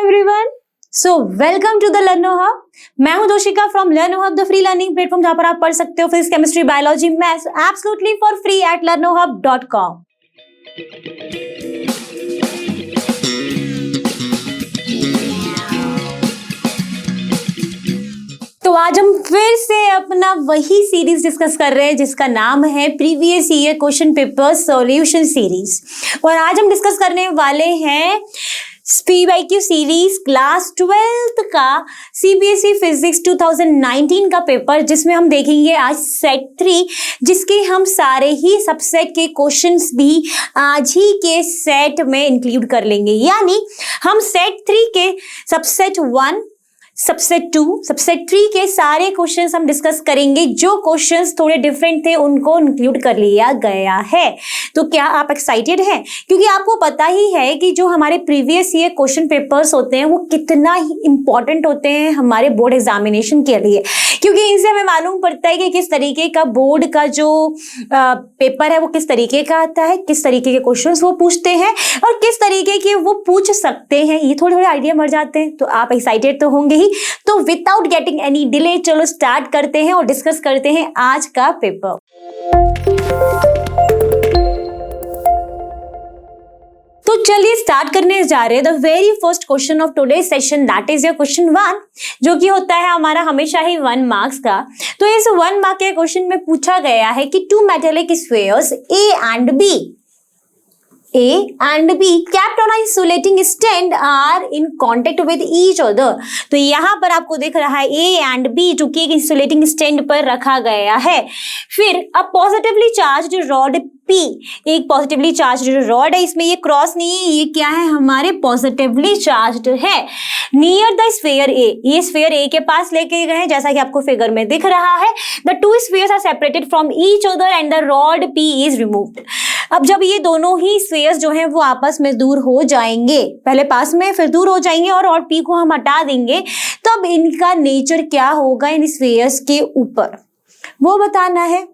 Everyone, so welcome to the Learnohub. मैं हूं Doshika from Learnohub, the free learning platform जहां पर आप पढ़ सकते हो physics, chemistry, biology, maths absolutely for free at learnohub.com। तो आज हम फिर से अपना वही सीरीज डिस्कस कर रहे हैं जिसका नाम है previous year question paper solution series. और आज हम डिस्कस करने वाले हैं PYQ सीरीज क्लास 12th का CBSE फिजिक्स 2019 का पेपर, जिसमें हम देखेंगे आज सेट 3, जिसके हम सारे ही सबसेट के क्वेश्चंस भी आज ही के सेट में इंक्लूड कर लेंगे। यानी हम सेट 3 के सबसेट 1, सबसेट 2, सबसेट 3 के सारे क्वेश्चंस हम डिस्कस करेंगे। जो क्वेश्चंस थोड़े डिफरेंट थे उनको इंक्लूड कर लिया गया है। तो क्या आप एक्साइटेड हैं? क्योंकि आपको पता ही है कि जो हमारे प्रीवियस ईयर क्वेश्चन पेपर्स होते हैं वो कितना ही इंपॉर्टेंट होते हैं हमारे बोर्ड एग्जामिनेशन के लिए, क्योंकि इनसे हमें मालूम पड़ता है कि किस तरीके का बोर्ड का जो पेपर है वो किस तरीके का आता है, किस तरीके के क्वेश्चंस वो पूछते हैं और किस तरीके के वो पूछ सकते हैं। ये थोड़े थोड़े आइडिया मर जाते हैं। तो आप एक्साइटेड तो होंगे ही। तो विदाउट गेटिंग एनी डिले चलो स्टार्ट करते हैं और डिस्कस करते हैं आज का पेपर। तो चलिए स्टार्ट करने जा रहे हैं। The very first question of today session, that is your question 1, जो कि होता है हमारा हमेशा ही 1 मार्क्स का। तो इस 1 मार्क के क्वेश्चन में पूछा गया है कि two metallic spheres A and B kept on a insulating stand are in contact with each other। तो यहाँ पर आपको दिख रहा है A and B जो कि एक इंसुलेटिंग स्टैंड पर रखा गया है। फिर अब पॉजिटिवली चार्ज्ड रॉड P, एक पॉजिटिवली चार्ज्ड रॉड है, इसमें ये क्रॉस नहीं है, ये क्या है हमारे पॉजिटिवली चार्ज्ड है। नियर द स्फीयर A, ये स्फीयर A के पास लेके गए हैं जैसा कि आपको फिगर में दिख रहा है। The two spheres are separated from each other and the rod P is removed. अब जब ये दोनों ही स्फीयर्स जो हैं वो आपस में दूर हो जाएंगे, पहले पास में फिर दूर हो जाएंगे और रॉड P को हम हटा देंगे, तब इनका नेचर क्या होगा इन स्फीयर्स के ऊपर वो बताना है।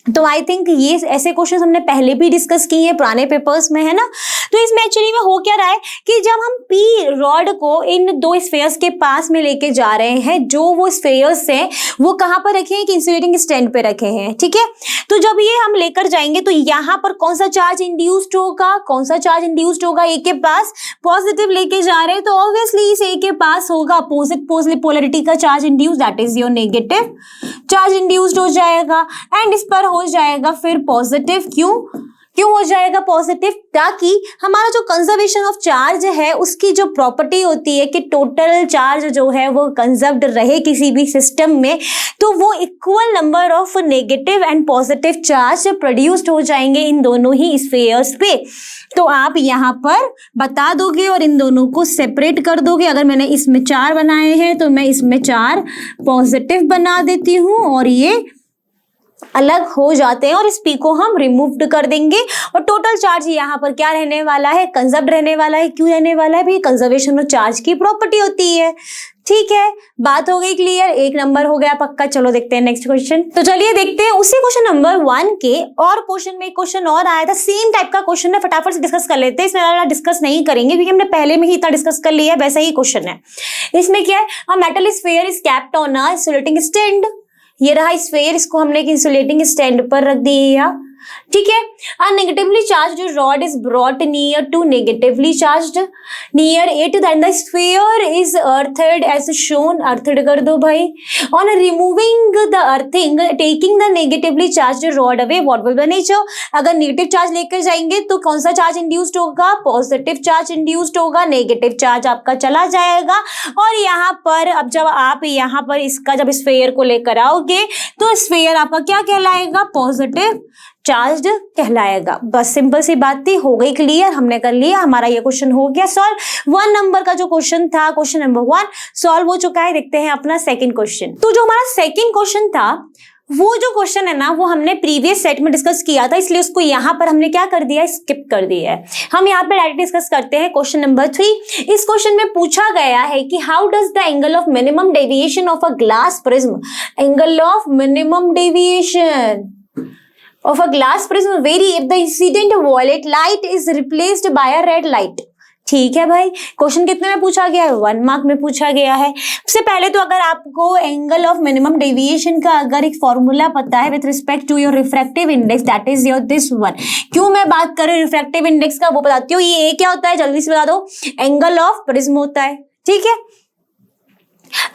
तो आई थिंक ये ऐसे क्वेश्चन हमने पहले भी डिस्कस किए हैं पुराने पेपर्स में, है ना। तो इसमें एक्चुअली में हो क्या रहा है कि जब हम P रॉड को इन दो स्फीयर्स के पास में लेके जा रहे हैं, जो वो स्फीयर्स हैं वो कहाँ पर रखे हैं कि इंसुलेटिंग स्टैंड पे रखे हैं, ठीक है। तो जब ये हम लेकर जाएंगे तो यहाँ पर कौन सा चार्ज इंड्यूस्ड होगा, कौन सा चार्ज इंड्यूस्ड होगा, A के पास पॉजिटिव लेके जा रहे हैं तो ऑब्वियसली इस A के पास होगा अपोजिट पोलैरिटी का charge induce, that is your negative charge induced हो जाएगा। एंड इस पर हो जाएगा फिर पॉजिटिव। क्यों हो जाएगा पॉजिटिव? ताकि हमारा जो कंजर्वेशन ऑफ चार्ज है उसकी जो प्रॉपर्टी होती है कि टोटल चार्ज जो है वो कंजर्व्ड रहे किसी भी सिस्टम में, तो वो equal number of negative and positive charge produced हो जाएंगे इन दोनों ही स्फीयर्स पे। तो आप यहाँ पर बता दोगे और इन दोनों को सेपरेट कर दोगे। अगर मैंने इसमें 4 बनाए हैं तो मैं इसमें 4 पॉजिटिव बना देती हूँ और ये अलग हो जाते हैं और इस P को हम रिमूव्ड कर देंगे और टोटल चार्ज यहाँ पर क्या रहने वाला है, कंजर्व्ड रहने वाला है। क्यों रहने वाला है? भी कंजर्वेशन ऑफ चार्ज की प्रॉपर्टी होती है। ठीक है, बात हो गई क्लियर, 1 नंबर हो गया पक्का। चलो देखते हैं नेक्स्ट क्वेश्चन। तो चलिए देखते हैं उसी क्वेश्चन नंबर 1 के और क्वेश्चन में एक क्वेश्चन और आया था, सेम टाइप का क्वेश्चन है, फटाफट से डिस्कस कर लेते हैं। इसमें ज्यादा डिस्कस नहीं करेंगे क्योंकि हमने पहले में ही इतना डिस्कस कर लिया है, वैसा ही क्वेश्चन है। इसमें क्या है, a metal sphere is kept on a insulating stand. ये रहा स्फीयर, इसको हमने एक इंसुलेटिंग स्टैंड पर रख दिया, ठीक है। A negatively charged rod is brought near to negatively charged near it, then the sphere is earthed as shown. Earthed कर दो भाई। On removing the earthing taking the negatively charged rod away, what will the nature? अगर negative charge लेकर जाएंगे तो कौन सा charge induced होगा? पॉजिटिव चार्ज इंड्यूस्ड होगा, नेगेटिव चार्ज आपका चला जाएगा। और यहाँ पर अब जब आप यहाँ पर इसका जब स्फीयर को लेकर आओगे तो स्फीयर आपका क्या कहलाएगा? पॉजिटिव चार्ज्ड कहलाएगा। बस सिंपल सी बात थी, हो गई क्लियर, हमने कर लिया, हमारा ये क्वेश्चन हो गया सॉल्व। 1 नंबर का जो क्वेश्चन था, क्वेश्चन नंबर 1 सॉल्व हो चुका है। देखते हैं अपना सेकंड क्वेश्चन। तो जो हमारा सेकंड क्वेश्चन था वो जो क्वेश्चन है ना वो हमने प्रीवियस सेट में डिस्कस किया था, इसलिए उसको यहाँ पर हमने क्या कर दिया, स्किप कर दिया है। हम यहाँ पे डायरेक्ट डिस्कस करते हैं क्वेश्चन नंबर 3। इस क्वेश्चन में पूछा गया है कि how does the angle of minimum deviation of a glass prism, angle of minimum deviation of a glass prism vary if the incident violet light is replaced by a red light। ठीक है भाई, question कितने में पूछा गया है? 1 mark में पूछा गया है। सबसे पहले तो अगर आपको एंगल ऑफ मिनिमम डेविएशन का अगर एक फॉर्मूला पता है with respect to your refractive index, that is your this one. क्यों मैं बात कर रही हूँ रिफ्रैक्टिव इंडेक्स का, वो बताती हूँ। ये क्या होता है जल्दी से बता दो? एंगल ऑफ प्रिज्म होता है, ठीक है।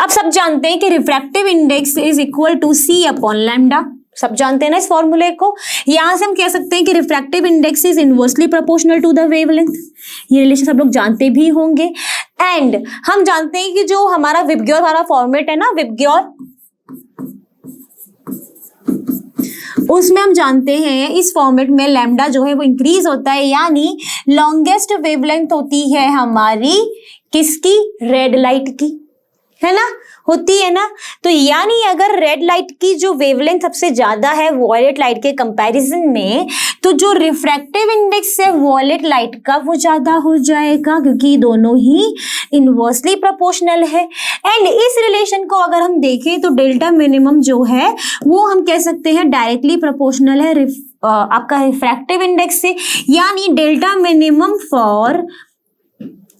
अब सब जानते हैं कि refractive index is equal to c upon lambda, सब जानते हैं ना इस फॉर्मूले को। यहां से हम कह सकते हैं कि refractive index is inversely proportional to the wavelength, ये रिलेशन सब लोग जानते भी होंगे। एंड हम जानते हैं कि जो हमारा विबग्योर वाला फॉर्मेट है ना, विबग्योर, उसमें हम जानते हैं इस फॉर्मेट में लैम्डा जो है वो इंक्रीज होता है, यानी लॉन्गेस्ट वेवलेंथ होती है हमारी किसकी? रेड लाइट की, है ना, होती है ना। तो यानी अगर रेड लाइट की जो वेवलेंथ सबसे ज्यादा है वॉयलेट लाइट के कंपैरिजन में, तो जो रिफ्रैक्टिव इंडेक्स है वॉयलेट लाइट का वो ज्यादा हो जाएगा, क्योंकि दोनों ही इनवर्सली प्रोपोर्शनल है। एंड इस रिलेशन को अगर हम देखें तो डेल्टा मिनिमम जो है वो हम कह सकते हैं डायरेक्टली प्रोपोर्शनल है आपका रिफ्रैक्टिव इंडेक्स से, यानी delta minimum for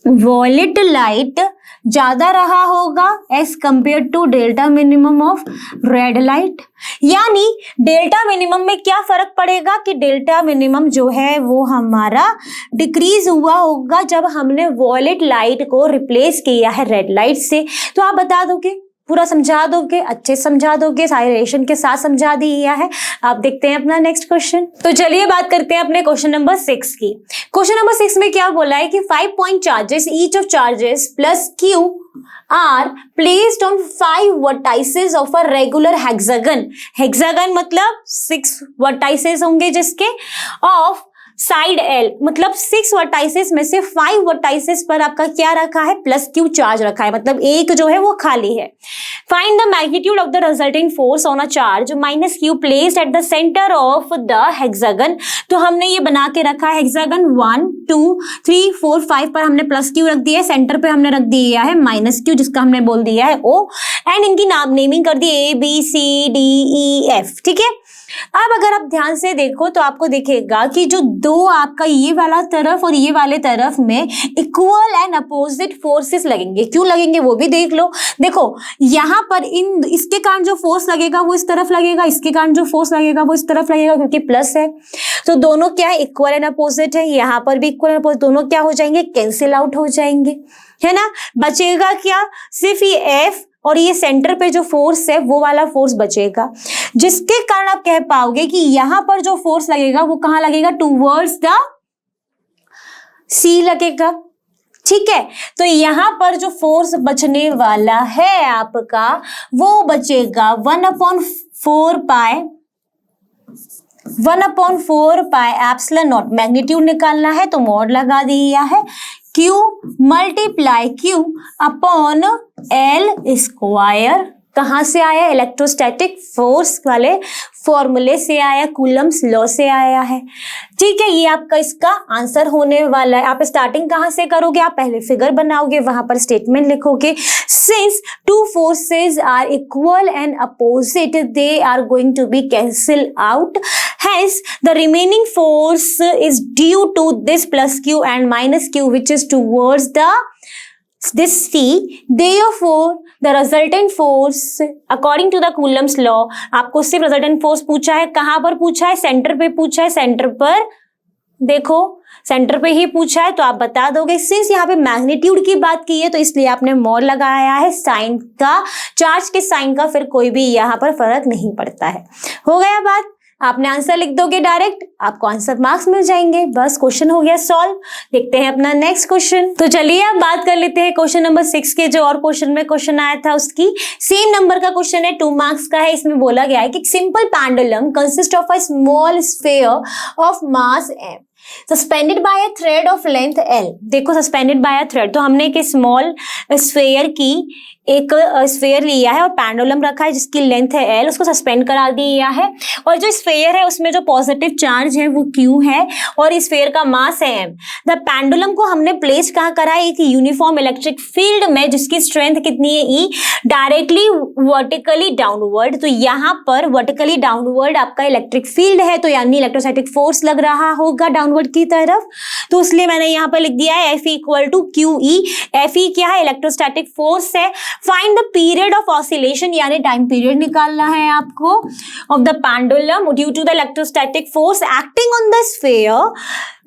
violet light ज्यादा रहा होगा as compare to delta minimum of red light. यानी डेल्टा मिनिमम में क्या फर्क पड़ेगा कि डेल्टा मिनिमम जो है वो हमारा डिक्रीज हुआ होगा जब हमने वॉयलेट लाइट को रिप्लेस किया है रेड लाइट से। तो आप बता दोगे, पूरा समझा दोगे, अच्छे समझा दोगे, सारे रिलेशन के साथ समझा दिया है। आप देखते हैं अपना नेक्स्ट क्वेश्चन। तो चलिए बात करते हैं अपने क्वेश्चन नंबर 6 की। क्वेश्चन नंबर 6 में क्या बोला है कि 5 point charges each of charges plus Q R placed on 5 vertices of a regular hexagon. Hexagon मतलब 6 वर्टाइसेस होंगे जिसके ऑफ साइड एल, मतलब 6 वर्टाइसेस में से 5 वर्टाइसेस पर आपका क्या रखा है? प्लस क्यू चार्ज रखा है, मतलब एक जो है वो खाली है। Find the magnitude of the resulting force on a charge minus Q placed at the centre of the hexagon. तो हमने ये बना के रखा है हेक्सागन 1 2 3 4 5 पर हमने प्लस क्यू रख दिया है, सेंटर पे हमने रख दिया है माइनस क्यू जिसका हमने बोल दिया है ओ, एंड इनकी नेमिंग कर दी A B C D E F, ठीक है। अब अगर आप ध्यान से देखो तो आपको दिखेगा कि जो दो आपका ये वाला तरफ और ये वाले तरफ में इक्वल एंड अपोजिट फोर्सेस लगेंगे। क्यों लगेंगे वो भी देख लो। देखो यहाँ पर इन इसके कारण जो फोर्स लगेगा वो इस तरफ लगेगा, इसके कारण जो फोर्स लगेगा वो इस तरफ लगेगा क्योंकि प्लस है। तो दोनों क्या है? इक्वल एंड अपोजिट है। यहाँ पर भी इक्वल एंड अपोजिट, दोनों क्या हो जाएंगे? कैंसिल आउट हो जाएंगे, है ना। बचेगा क्या? सिर्फ ये एफ और ये सेंटर पे जो फोर्स है वो वाला फोर्स बचेगा, जिसके कारण आप कह पाओगे कि यहां पर जो फोर्स लगेगा वो कहां लगेगा? टूवर्ड्स द सी लगेगा, ठीक है। तो यहां पर जो फोर्स बचने वाला है आपका वो बचेगा 1/4 पाई एप्सिलॉन नॉट। मैग्नीट्यूड निकालना है तो मॉड लगा दिया है, Q multiply Q upon L square. कहां से आया? इलेक्ट्रोस्टैटिक फोर्स वाले फॉर्मूले से आया, कूलम्स लॉ से आया है, ठीक है। ये आपका इसका आंसर होने वाला है। आप स्टार्टिंग कहां से करोगे? आप पहले फिगर बनाओगे, वहां पर स्टेटमेंट लिखोगे, since two forces are equal and opposite they are going to be cancel out, hence the remaining force is due to this plus q and minus q which is towards this C. Therefore the resultant force according to the Coulomb's law, आपको सिर्फ resultant force पूछा है, कहां पर पूछा है? Centre पे पूछा है, सेंटर पर देखो, सेंटर पे ही पूछा है तो आप बता दोगे। सिंस यहाँ पे मैग्नीट्यूड की बात की है तो इसलिए आपने मोर लगाया है, साइन का, चार्ज के साइन का फिर कोई भी यहाँ पर फर्क नहीं पड़ता है। हो गया बात, आपने आंसर लिख दोगे डायरेक्ट, आपको आंसर मार्क्स मिल जाएंगे, बस क्वेश्चन हो गया सॉल्व। देखते हैं अपना नेक्स्ट क्वेश्चन। तो चलिए अब बात कर लेते हैं क्वेश्चन नंबर 6 के, जो और क्वेश्चन में क्वेश्चन आया था उसकी। सेम नंबर का क्वेश्चन है, 2 मार्क्स का है। इसमें बोला गया है कि simple pendulum consist of a small sphere of mass m suspended bye a thread of length L। देखो सस्पेंडेड बाय अ थ्रेड, तो हमने एक स्मॉल स्फीयर की एक स्फीयर लिया है और पेंडुलम रखा है जिसकी लेंथ है L, उसको सस्पेंड करा दिया है। और जो स्फीयर है उसमें जो पॉजिटिव चार्ज है वो Q है और स्फीयर का मास है M। द पेंडुलम को हमने प्लेस कहाँ करा है? एक यूनिफॉर्म इलेक्ट्रिक फील्ड में, जिसकी स्ट्रेंथ कितनी है? E, directly vertically downward. तो यहाँ पर वर्टिकली डाउनवर्ड आपका इलेक्ट्रिक फील्ड है, तो यानी इलेक्ट्रोस्टैटिक फोर्स लग रहा होगा डाउनवर्ड डाउनवर्ड की तरफ। तो इसलिए मैंने यहाँ पर लिख दिया है F equal to QE। FE क्या है? इलेक्ट्रोस्टैटिक फोर्स है। Find the period of oscillation, यानी टाइम पीरियड निकालना है आपको of the pendulum due to the electrostatic force acting on the sphere,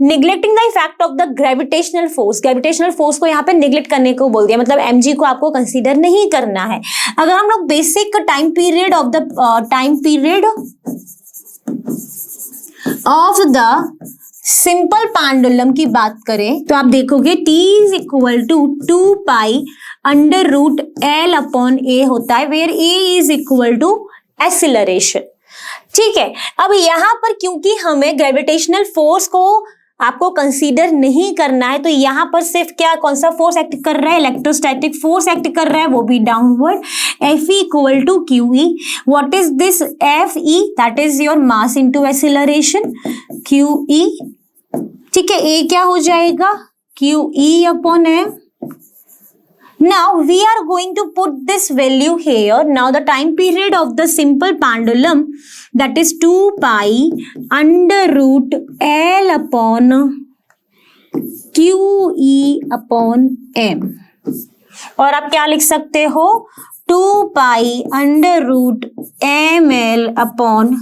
neglecting the effect of the gravitational force. Gravitational force को यहाँ पे निग्लेक्ट करने को बोल दिया, मतलब mg को आपको कंसीडर नहीं करना है। अगर हम लोग basic time period of the simple pendulum की बात करें तो आप देखोगे t is equal to 2 pi under root L upon A होता है, where A is equal to acceleration. ठीक है, अब यहां पर क्योंकि हमें ग्रेविटेशनल फोर्स को आपको कंसीडर नहीं करना है, तो यहां पर सिर्फ क्या, कौन सा फोर्स एक्ट कर रहा है? इलेक्ट्रोस्टैटिक फोर्स एक्ट कर रहा है, वो भी downward. F equal to QE। What is this FE? That is your mass into acceleration, QE। ठीक है, A क्या हो जाएगा? QE upon M। Now we are going to put this value here. Now the time period of the simple pendulum, that is 2 pi under root L upon QE upon M. और आप क्या लिख सकते हो? 2 pi under root ML upon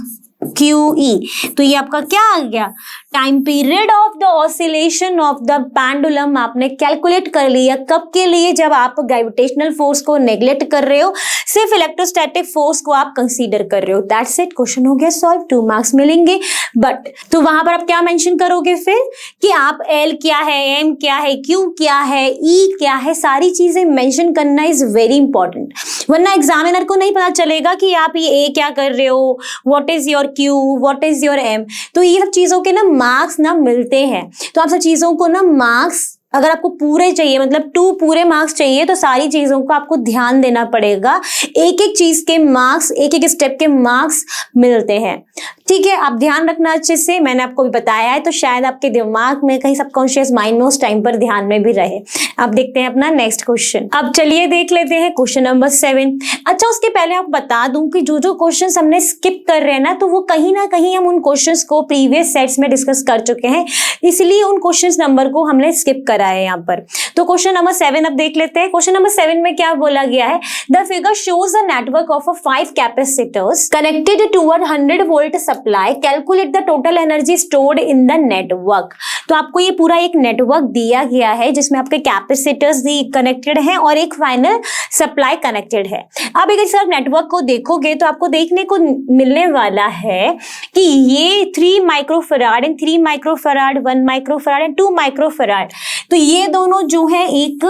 QE। तो ये आपका क्या आ गया? Time period of the oscillation of the pendulum आपने कैलकुलेट कर लिया। कब के लिए? जब आप ग्रेविटेशनल फोर्स को नेग्लेक्ट कर रहे हो, सिर्फ इलेक्ट्रोस्टैटिक फोर्स को आप कंसीडर कर रहे हो। दैट्स इट, क्वेश्चन हो गया सॉल्व, 2 मार्क्स मिलेंगे। बट तो वहां पर आप क्या मेंशन करोगे फिर कि आप L क्या है, M क्या है, Q क्या है, E क्या है, सारी चीजें मेंशन करना इज वेरी इंपॉर्टेंट, वरना एग्जामिनर को नहीं पता चलेगा कि आप ये A क्या कर रहे हो, what is your Q, what is your M। तो ये सब चीजों के ना मार्क्स ना मिलते हैं। तो आप सब चीजों को ना मार्क्स, अगर आपको पूरे चाहिए, मतलब 2 पूरे मार्क्स चाहिए, तो सारी चीजों को आपको ध्यान देना पड़ेगा। एक एक चीज के मार्क्स, एक एक स्टेप के मार्क्स मिलते हैं। ठीक है, आप ध्यान रखना अच्छे से, मैंने आपको भी बताया है, तो शायद आपके दिमाग में कहीं सबकॉन्शियस माइंड में उस टाइम पर ध्यान में भी रहे। अब देखते हैं अपना नेक्स्ट क्वेश्चन। अब चलिए देख लेते हैं क्वेश्चन नंबर 7। अच्छा, उसके पहले आपको बता दूं कि जो जो क्वेश्चन हमने स्किप कर रहे हैं ना, तो वो कहीं ना कहीं हम उन क्वेश्चंस को प्रीवियस सेट्स में डिस्कस कर चुके हैं, इसलिए उन क्वेश्चन नंबर को हमने स्किप करा है यहाँ पर। तो क्वेश्चन नंबर 7 अब देख लेते हैं। क्वेश्चन नंबर 7 में क्या बोला गया है? The figure shows a network of 5 capacitors connected to 100 volt supply, calculate the total energy stored in the network. तो आपको ये पूरा एक नेटवर्क दिया गया है जिसमें आपके कैपेसिटर्स कनेक्टेड हैं और एक फाइनल सप्लाई कनेक्टेड है। अब अगर सर नेटवर्क को देखोगे तो आपको देखने को मिलने वाला है कि ये 3 microfarad and 3 microfarad, 1 microfarad and 2 microfarad, तो ये दोनों जो है एक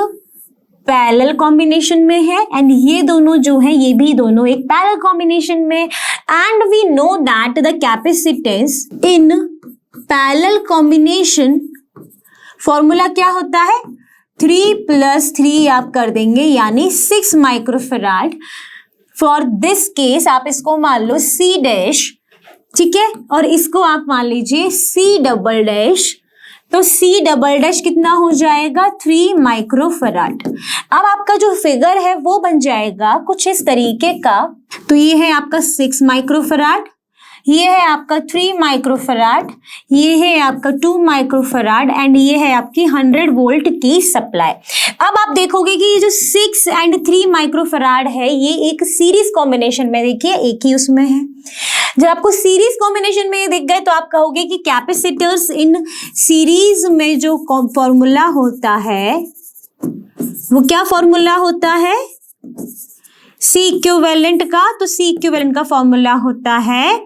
पैरेलल कॉम्बिनेशन में है, एंड ये दोनों जो है ये भी दोनों एक पैरेलल कॉम्बिनेशन में। And we know that the capacitance in parallel combination formula क्या होता है? 3 + 3 आप कर देंगे, यानी 6 माइक्रोफैराड। फॉर दिस केस आप इसको मान लो C डैश, ठीक है, और इसको आप मान लीजिए C डबल डैश। तो C डबल डैश कितना हो जाएगा? 3 माइक्रोफैराड। अब आपका जो फिगर है वो बन जाएगा कुछ इस तरीके का। तो ये है आपका 6 माइक्रोफैराड, ये है आपका 3 माइक्रोफैराड, ये है आपका 2 माइक्रोफैराड एंड ये है आपकी 100 वोल्ट की सप्लाई। अब आप देखोगे कि ये जो 6 एंड 3 माइक्रोफैराड है ये एक सीरीज कॉम्बिनेशन में, देखिए एक ही उसमें है। जब आपको सीरीज कॉम्बिनेशन में ये दिख गए तो आप कहोगे कि कैपेसिटर्स इन सीरीज में जो फॉर्मूला होता है वो क्या फॉर्मूला होता है? C इक्विवेलेंट का। तो C इक्विवेलेंट का फॉर्मूला होता है,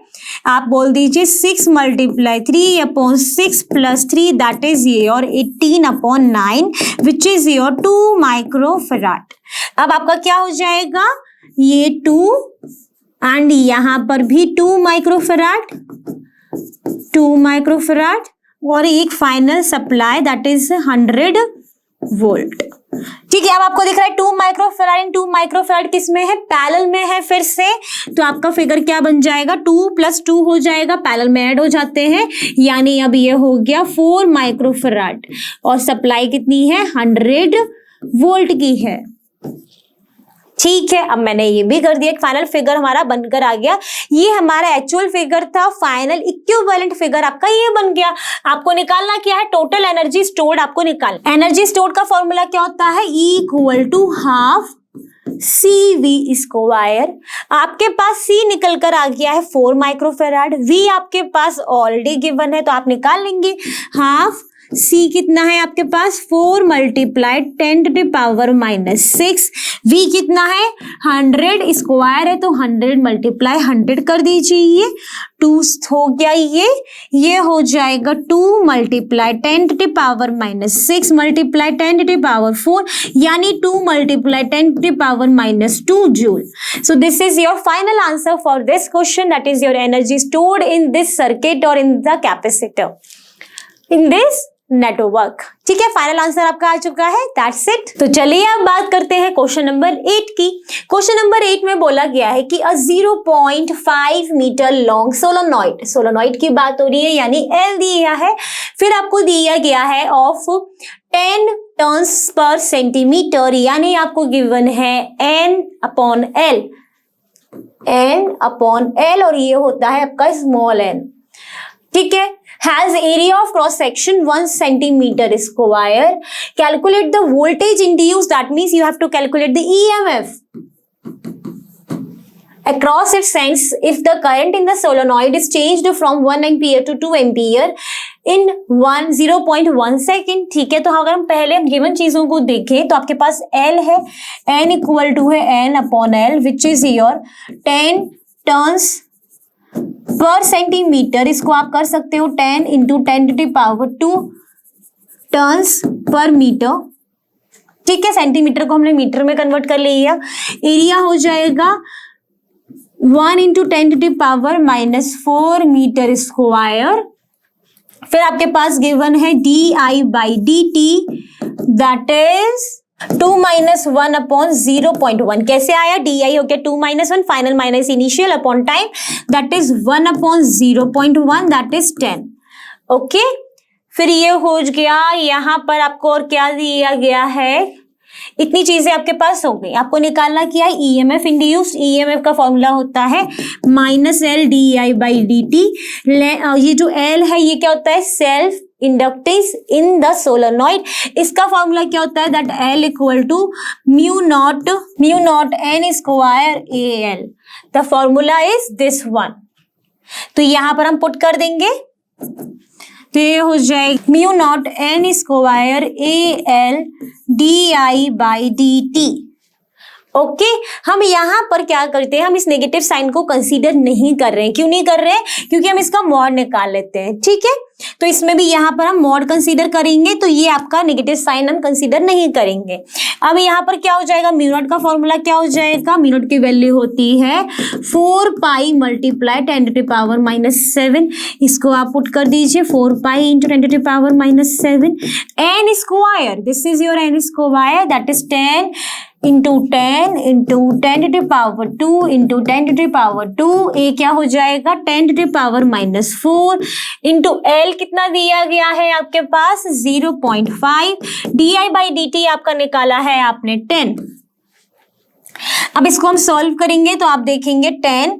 आप बोल दीजिए 6 × 3/6 + 3 that is your 18/9 which is your 2 microfarad. अब आपका क्या हो जाएगा? ये 2 एंड यहां पर भी 2 माइक्रोफैराड, 2 माइक्रोफैराड और एक final supply that is 100 volt. ठीक है, अब आपको दिख रहा है 2 माइक्रोफैराड एंड 2 माइक्रोफैराड किस में है? पैरेलल में है फिर से। तो आपका फिगर क्या बन जाएगा? 2 + 2 हो जाएगा, पैरेलल में ऐड हो जाते हैं, यानी अब ये हो गया 4 माइक्रोफैराड और सप्लाई कितनी है? 100 वोल्ट की है। ठीक है, अब मैंने ये भी कर दिया, एक फाइनल फिगर हमारा बनकर आ गया। ये हमारा एक्चुअल फिगर था, फाइनल इक्विवेलेंट फिगर आपका ये बन गया। आपको निकालना क्या है, टोटल एनर्जी स्टोर्ड आपको निकालना। एनर्जी स्टोर्ड का फॉर्मूला क्या होता है, E equal to half CV square. आपके पास C निकल कर आ गया है 4 माइक्रोफेराड, V आपके पास ऑलरेडी गिवन है तो आप निकाल लेंगे। हाफ C कितना है आपके पास, 4 multiplied 10 to the power -6। V कितना है, 100 स्क्वायर है तो 100 मल्टीप्लाई 100 कर दीजिए, 2 हो गया। ये हो जाएगा 2 multiply 10 to the power -6 multiply 10 to the power 4, यानी 2 multiply 10 to the power -2 joule. So this is your final answer for this question, that is your energy stored in this circuit or in the capacitor in this network. ठीक है, final answer आपका आ चुका है, that's it. तो चलिए अब बात करते हैं क्वेश्चन नंबर 8 की। क्वेश्चन नंबर 8 में बोला गया है कि 0.5 मीटर लॉन्ग सोलोनॉइड की बात हो रही है, यानी L दिया है, फिर आपको दिया गया है ऑफ 10 टर्न्स पर सेंटीमीटर, यानी आपको गिवन है N/L और ये होता है आपका स्मॉल n। ठीक है, has area of cross section 1 centimeter square. Calculate the voltage induced, that means you have to calculate the EMF across its ends if the current in the solenoid is changed from 1 ampere to 2 ampere in 0.1 second। ठीक है, तो अगर हम पहले given चीजों को देखें तो आपके पास L है, N इक्वल टू है N/L which is your 10 turns per centimetre. इसको आप कर सकते हो 10 into 10 to the power 2 turns per metre. ठीक है, सेंटीमीटर को हमने मीटर में कन्वर्ट कर लिया। एरिया हो जाएगा 1 into 10 to the power -4 metre square. फिर आपके पास गिवन है DI/dt दैट इज 2 - 1/0.1। कैसे आया, DI हो गया 2 - 1, final minus initial upon time, that is 1/0.1, that is 10। Okay, फिर ये हो गया। यहाँ पर आपको और क्या दिया गया है, इतनी चीजें आपके पास हो गई। आपको निकालना क्या है, EMF इंड्यूस्ड। EMF का फॉर्मूला होता है -L DI/dt। ये जो L है ये क्या होता है, self inductance in the solenoid. इसका फॉर्मूला क्या होता है, that L equal to mu naught N square AL। The formula is this one. तो यहां पर हम पुट कर देंगे, तो ये हो जाएगा mu naught N square AL DI/dt। Okay, हम यहाँ पर क्या करते हैं, हम इस नेगेटिव साइन को कंसीडर नहीं कर रहे हैं। क्यों नहीं कर रहे हैं, क्योंकि हम इसका मॉड निकाल लेते हैं। ठीक है, तो इसमें भी यहाँ पर हम मॉड कंसीडर करेंगे, तो ये आपका नेगेटिव साइन हम कंसीडर नहीं करेंगे। अब यहाँ पर क्या हो जाएगा, म्यू नॉट का फॉर्मूला क्या हो जाएगा, म्यू नॉट की वैल्यू होती है 4 pi multiply 10 to the power -7। इसको आप पुट कर दीजिए, 4 pi into 10 to the power -7 N square, this is your N square, that is 10 into 10 into 10 to the power 2 into 10 to the power 2। ये क्या हो जाएगा, 10 to the power -4 into L कितना दिया गया है आपके पास 0.5। DI/dt आपका निकाला है आपने 10। अब इसको हम सॉल्व करेंगे तो आप देखेंगे 10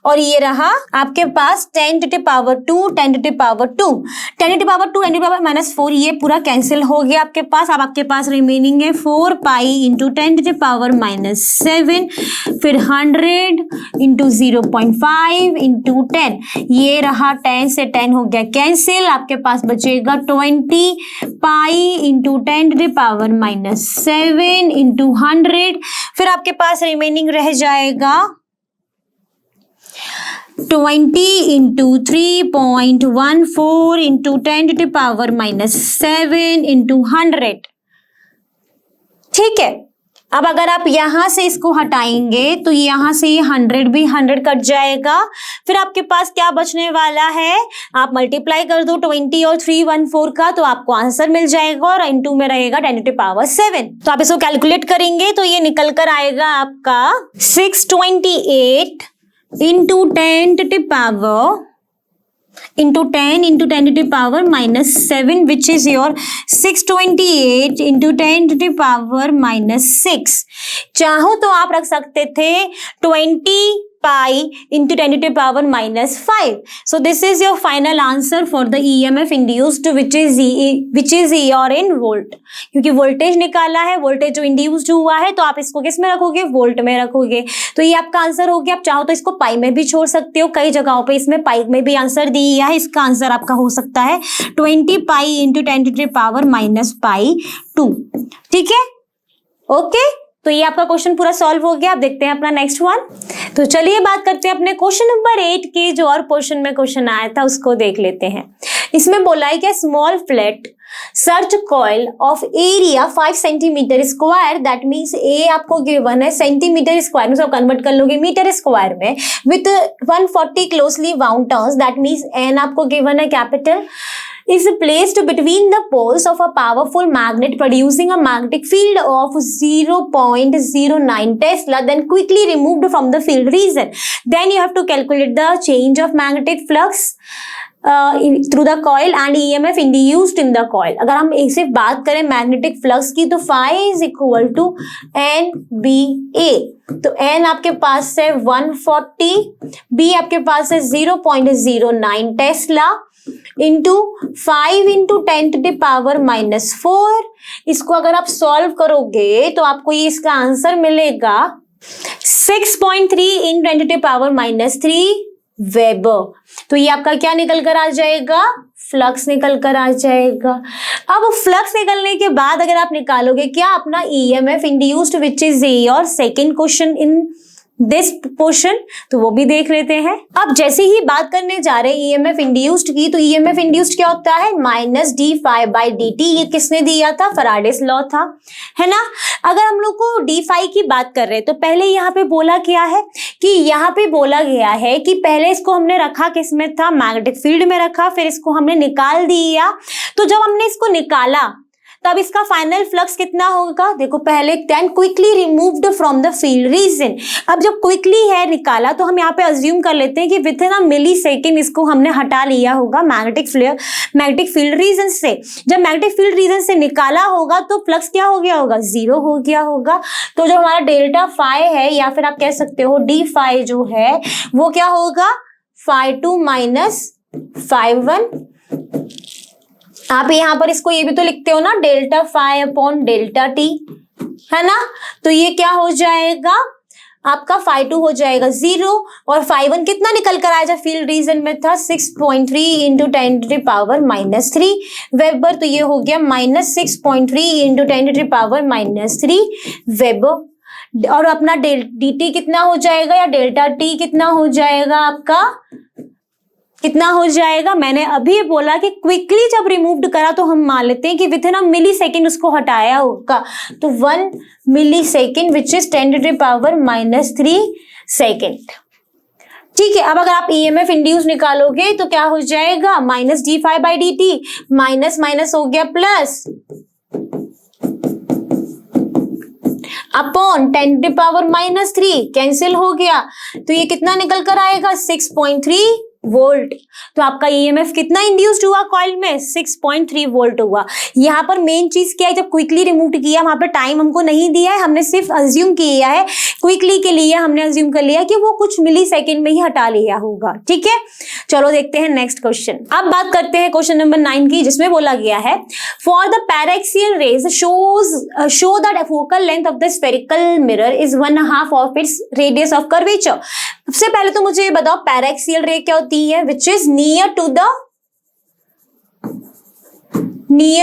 और ये रहा आपके पास 10 to the power 2 10 to the power 2 10 to the power 2 10 to the power -4, ये पूरा कैंसिल हो गया आपके पास। अब आपके पास रिमेनिंग है 4 pi into 10 to the power -7, फिर 100 इंटू 0.5 इंटू 10, ये रहा 10 से 10 हो गया कैंसिल। आपके पास बचेगा 20 pi into 10 to the power -7 into 100, फिर आपके पास रिमेनिंग रह जाएगा 20 into 3.14 into 10 to the power -7 into 100। ठीक है, अब अगर आप यहां से इसको हटाएंगे तो यहां से ये 100 भी 100 कट जाएगा। फिर आपके पास क्या बचने वाला है, आप मल्टीप्लाई कर दो 20 और 314 का, तो आपको आंसर मिल जाएगा और इनटू में रहेगा 10 टू द पावर 7। तो आप इसको कैलकुलेट करेंगे तो ये निकल कर आएगा आपका 628 into 10 to the power into 10 into 10 to the power minus 7 which is your 628 into 10 to the power minus 6. चाहो तो आप रख सकते थे 20 pi into 10 to the power minus 5. So this is your final answer for the EMF induced which is your in volt. क्योंकि voltage निकाला है, voltage जो इंड्यूस्ड हुआ है, तो आप इसको किस में रखोगे, वोल्ट में रखोगे. तो ये आपका आंसर हो गया. आप चाहो तो इसको पाई में भी छोड़ सकते हो, कई जगहों पे इसमें पाई में भी आंसर दिया है. इसका आंसर आपका हो सकता है 20 pi into 10 to the power minus pi 2. ठीक है, ओके. तो ये आपका क्वेश्चन पूरा सॉल्व हो गया. अब देखते हैं अपना नेक्स्ट वन. तो चलिए बात करते हैं अपने क्वेश्चन नंबर 8 की. जो और पोर्शन में क्वेश्चन आया था उसको देख लेते हैं. इसमें बोला है कि small flat search coil of area 5 centimetre square, that means A आपको गिवन है सेंटीमीटर स्क्वायर में, सब कन्वर्ट कर लोगे मीटर स्क्वायर में, with 140 closely bound turns, that means N आपको गिवन है capital, is placed between the poles of a powerful magnet producing a magnetic field of 0.09 Tesla, then quickly removed from the field region. Then you have to calculate the change of magnetic flux through the coil and EMF induced in the coil. अगर हम इसे बात करें magnetic flux की तो phi is equal to NBA. तो N आपके पास है 140, B आपके पास है 0.09 tesla into 5 into 10 to the power minus 4. इसको अगर आप सॉल्व करोगे तो आपको ये इसका आंसर मिलेगा 6.3 in 10 to the power minus 3 weber. तो ये आपका क्या निकल कर आ जाएगा, फ्लक्स निकल कर आ जाएगा. अब फ्लक्स निकलने के बाद अगर आप निकालोगे क्या अपना EMF induced which is your second question in this portion, तो वो भी देख लेते हैं. अब जैसे ही बात करने जा रहे हैं EMF इंड्यूस्ड की, तो EMF इंड्यूस्ड क्या होता है, माइनस d∅dt. ये किसने दिया था, फैराडेस लॉ था, है ना. अगर हम लोग को d∅ की बात कर रहे हैं तो पहले यहाँ पे बोला क्या है कि यहाँ पे बोला गया है कि पहले इसको हमने रखा किसमें था, मैग्नेटिक फील्ड में रखा, फिर इसको हमने निकाल दिया. तो जब हमने इसको निकाला तब इसका फाइनल फ्लक्स कितना होगा, देखो पहले then quickly removed from the field region. अब जब क्विकली है निकाला तो हम यहाँ पे अज्यूम कर लेते हैं कि with in a milli second इसको हमने हटा लिया होगा मैग्नेटिक फील्ड रीजन से. जब मैग्नेटिक फील्ड रीजन से निकाला होगा तो फ्लक्स क्या हो गया होगा, 0 हो गया होगा. तो जो हमारा डेल्टा फाई है या फिर आप कह सकते हो d∅ जो है वो क्या होगा, φ2 माइनस φ1. आप यहाँ पर इसको ये भी तो लिखते हो ना, delta phi upon delta t, है ना. तो ये क्या हो जाएगा आपका φ2 हो जाएगा 0 और φ1 कितना निकल कर आया जब फील्ड रीजन में था, 6.3 into 10 to the power minus 3 weber. तो ये हो गया minus 6.3 into 10 to the power minus 3 weber. और अपना dt कितना हो जाएगा या डेल्टा टी कितना हो जाएगा आपका, कितना हो जाएगा. मैंने अभी बोला कि क्विकली जब रिमूव्ड करा तो हम मान लेते हैं कि with in a milli second उसको हटाया होगा. तो 1 millisecond which is 10 to the power minus 3 second. ठीक है. अब अगर आप EMF इंड्यूस निकालोगे तो क्या हो जाएगा, माइनस d∅dt, माइनस माइनस हो गया plus upon 10 to the power minus 3 cancel हो गया. तो ये कितना निकल कर आएगा, 6.3 वोल्ट. तो आपका EMF कितना इंड्यूस्ड हुआ कॉइल में, 6.3 वोल्ट हुआ. यहाँ पर मेन चीज क्या है, जब क्विकली रिमूव किया वहां पर टाइम हमको नहीं दिया है, हमने सिर्फ अज्यूम किया है क्विकली के लिए, हमने अज्यूम कर लिया कि वो कुछ मिली सेकेंड में ही हटा लिया होगा. ठीक है, चलो देखते हैं नेक्स्ट क्वेश्चन. अब बात करते हैं क्वेश्चन नंबर 9 की, जिसमें बोला गया है for the paraxial rays show that focal length of the spherical mirror is 1/2 of its radius of curvature. सबसे पहले तो मुझे ये बताओ पैराक्सियल रे क्या होती है, which is near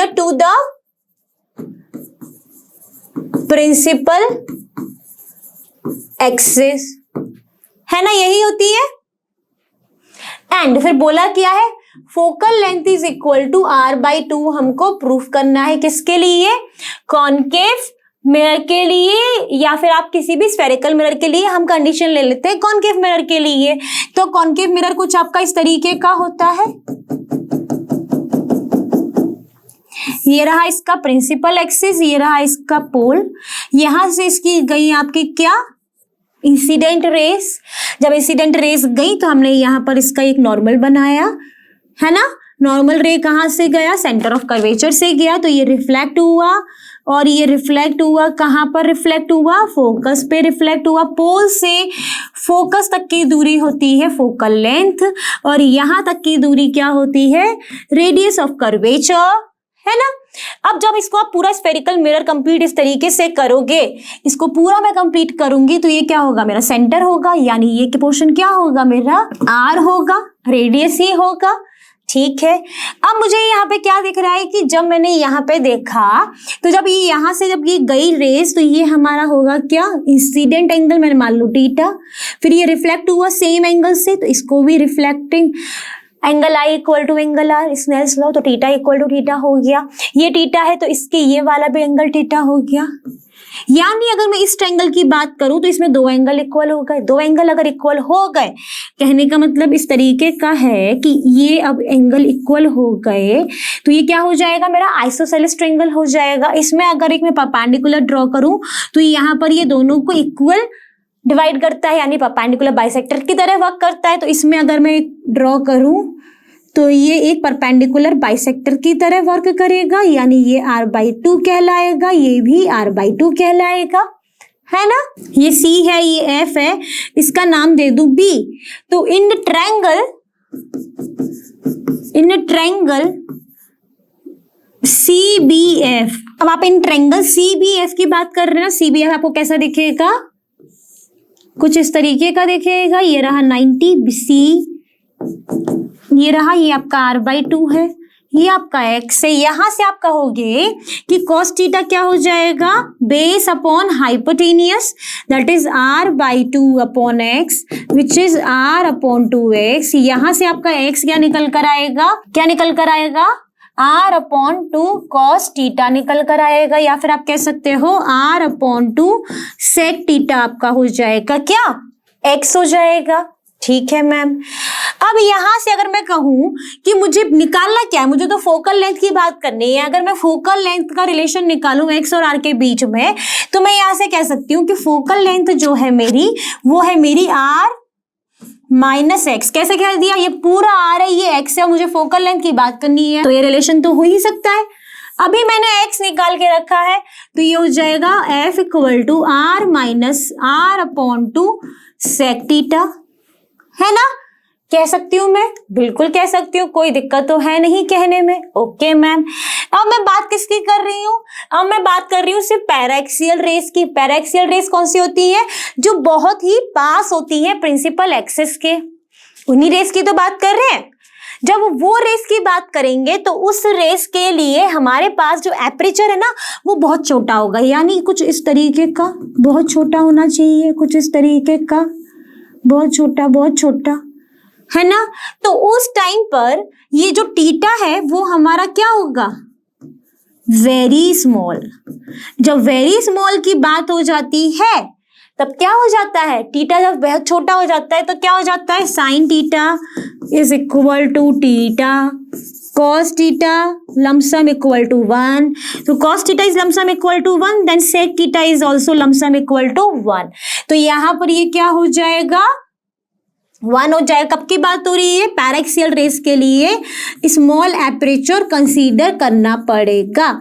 to the principal axis, है ना, यही होती है. एंड फिर बोला क्या है, focal length is equal to r/2 हमको प्रूफ करना है. किसके लिए, कॉनकेव मिरर के लिए, या फिर आप किसी भी स्फेरिकल मिरर के लिए हम कंडीशन ले लेते हैं कॉनकेव मिरर के लिए. तो कॉनकेव मिरर कुछ आपका इस तरीके का होता है. ये रहा इसका प्रिंसिपल एक्सिस, ये रहा इसका पोल, यहां से इसकी गई आपकी क्या, इंसिडेंट रेस. जब इंसिडेंट रेस गई तो हमने यहाँ पर इसका एक नॉर्मल बनाया, है ना। नॉर्मल रे कहाँ से गया, सेंटर ऑफ कर्वेचर से गया, तो ये रिफ्लेक्ट हुआ और ये रिफ्लेक्ट हुआ कहाँ पर रिफ्लेक्ट हुआ, फोकस पे रिफ्लेक्ट हुआ। पोल से फोकस तक की दूरी होती है फोकल लेंथ और यहाँ तक की दूरी क्या होती है, रेडियस ऑफ कर्वेचर, है ना। अब जब इसको आप पूरा स्फेरिकल मिरर कंप्लीट इस तरीके से करोगे, इसको पूरा मैं कंप्लीट करूंगी तो ये क्या होगा, मेरा सेंटर होगा, यानी ये पोर्शन क्या होगा, मेरा आर होगा, रेडियस ही होगा। ठीक है, अब मुझे यहाँ पे क्या दिख रहा है कि जब मैंने यहाँ पे देखा तो जब ये यहाँ से जब ये गई रेस तो ये हमारा होगा क्या, इंसिडेंट एंगल मैंने मान लो थीटा, फिर ये रिफ्लेक्ट हुआ सेम एंगल से तो इसको भी reflecting angle i equal to angle r, Snell's law, तो थीटा इक्वल टू थीटा हो गया। ये थीटा है तो इसके ये वाला भी एंगल थीटा हो गया। यानी अगर मैं इस ट्रायंगल की बात करूं तो इसमें दो एंगल इक्वल हो गए। दो एंगल अगर इक्वल हो गए, कहने का मतलब इस तरीके का है कि ये अब एंगल इक्वल हो गए तो ये क्या हो जाएगा, मेरा आइसोसेलेस ट्रायंगल हो जाएगा। इसमें अगर एक मैं परपेंडिकुलर ड्रॉ करूं तो यहाँ पर ये दोनों को इक्वल डिवाइड करता है, यानी परपेंडिकुलर बाइसेक्टर की तरह वर्क करता है। तो इसमें अगर मैं ड्रॉ करूं तो ये एक परपेंडिकुलर बाइसेक्टर की तरह वर्क करेगा, यानी ये r/2 कहलाएगा, ये भी r/2 कहलाएगा, है ना। ये C है, ये F है, इसका नाम दे दूं B। तो इन ट्रायंगल CBF, अब आप इन ट्रायंगल CBF की बात कर रहे हैं ना, CBF आपको कैसा दिखेगा, कुछ इस तरीके का दिखेगा। ये रहा 90 BC, ये रहा, ये आपका r/2 है, ये आपका x है। यहां से आप कहोगे कि cos थीटा क्या हो जाएगा, base upon hypotenuse, that is r/2 upon x which is r/2x। यहां से आपका x क्या निकल कर आएगा, क्या निकल कर आएगा, r/2 cos थीटा निकल कर आएगा, या फिर आप कह सकते हो r/2 sec थीटा आपका हो जाएगा क्या, x हो जाएगा। ठीक है मैम। अब यहां से अगर मैं कहूं कि मुझे निकालना क्या है, मुझे तो फोकल लेंथ की बात करनी है। अगर मैं फोकल लेंथ का रिलेशन निकालूं x और r के बीच में, तो मैं यहां से कह सकती हूं कि फोकल लेंथ जो है मेरी, वो है मेरी r माइनस एक्स। कैसे कह दिया, ये पूरा r है, ये x है, मुझे फोकल लेंथ की बात करनी है, तो ये रिलेशन तो हो ही सकता है। अभी मैंने x निकाल के रखा है तो ये हो जाएगा f equal to r minus r/2 sec theta, है ना। कह सकती हूँ मैं, बिल्कुल कह सकती हूँ, कोई दिक्कत तो है नहीं कहने में। Okay ma'am. अब मैं बात किसकी कर रही हूँ, अब मैं बात कर रही हूँ सिर्फ पैराक्सियल रेस की। पैराक्सियल रेस कौन सी होती है, जो बहुत ही पास होती है प्रिंसिपल एक्सिस के, उन्हीं रेस की तो बात कर रहे हैं। जब वो रेस की बात करेंगे तो उस रेस के लिए हमारे पास जो एपरेचर है ना, वो बहुत छोटा होगा, यानी कुछ इस तरीके का बहुत छोटा होना चाहिए, कुछ इस तरीके का बहुत छोटा, है ना। तो उस टाइम पर ये जो थीटा है वो हमारा क्या होगा, वेरी स्मॉल। जब वेरी स्मॉल की बात हो जाती है तब क्या हो जाता है, थीटा जब बहुत छोटा हो जाता है तो क्या हो जाता है, sine theta is equal to theta cos theta lump sum equal to 1. So cos theta is lump sum equal to 1, then sec theta is also lump sum equal to 1. तो यहाँ पर ये क्या हो जाएगा, 1 हो जाएगा। कब की बात हो रही है, पैराक्सियल रेस के लिए स्मॉल एपरेचर कंसीडर करना पड़ेगा।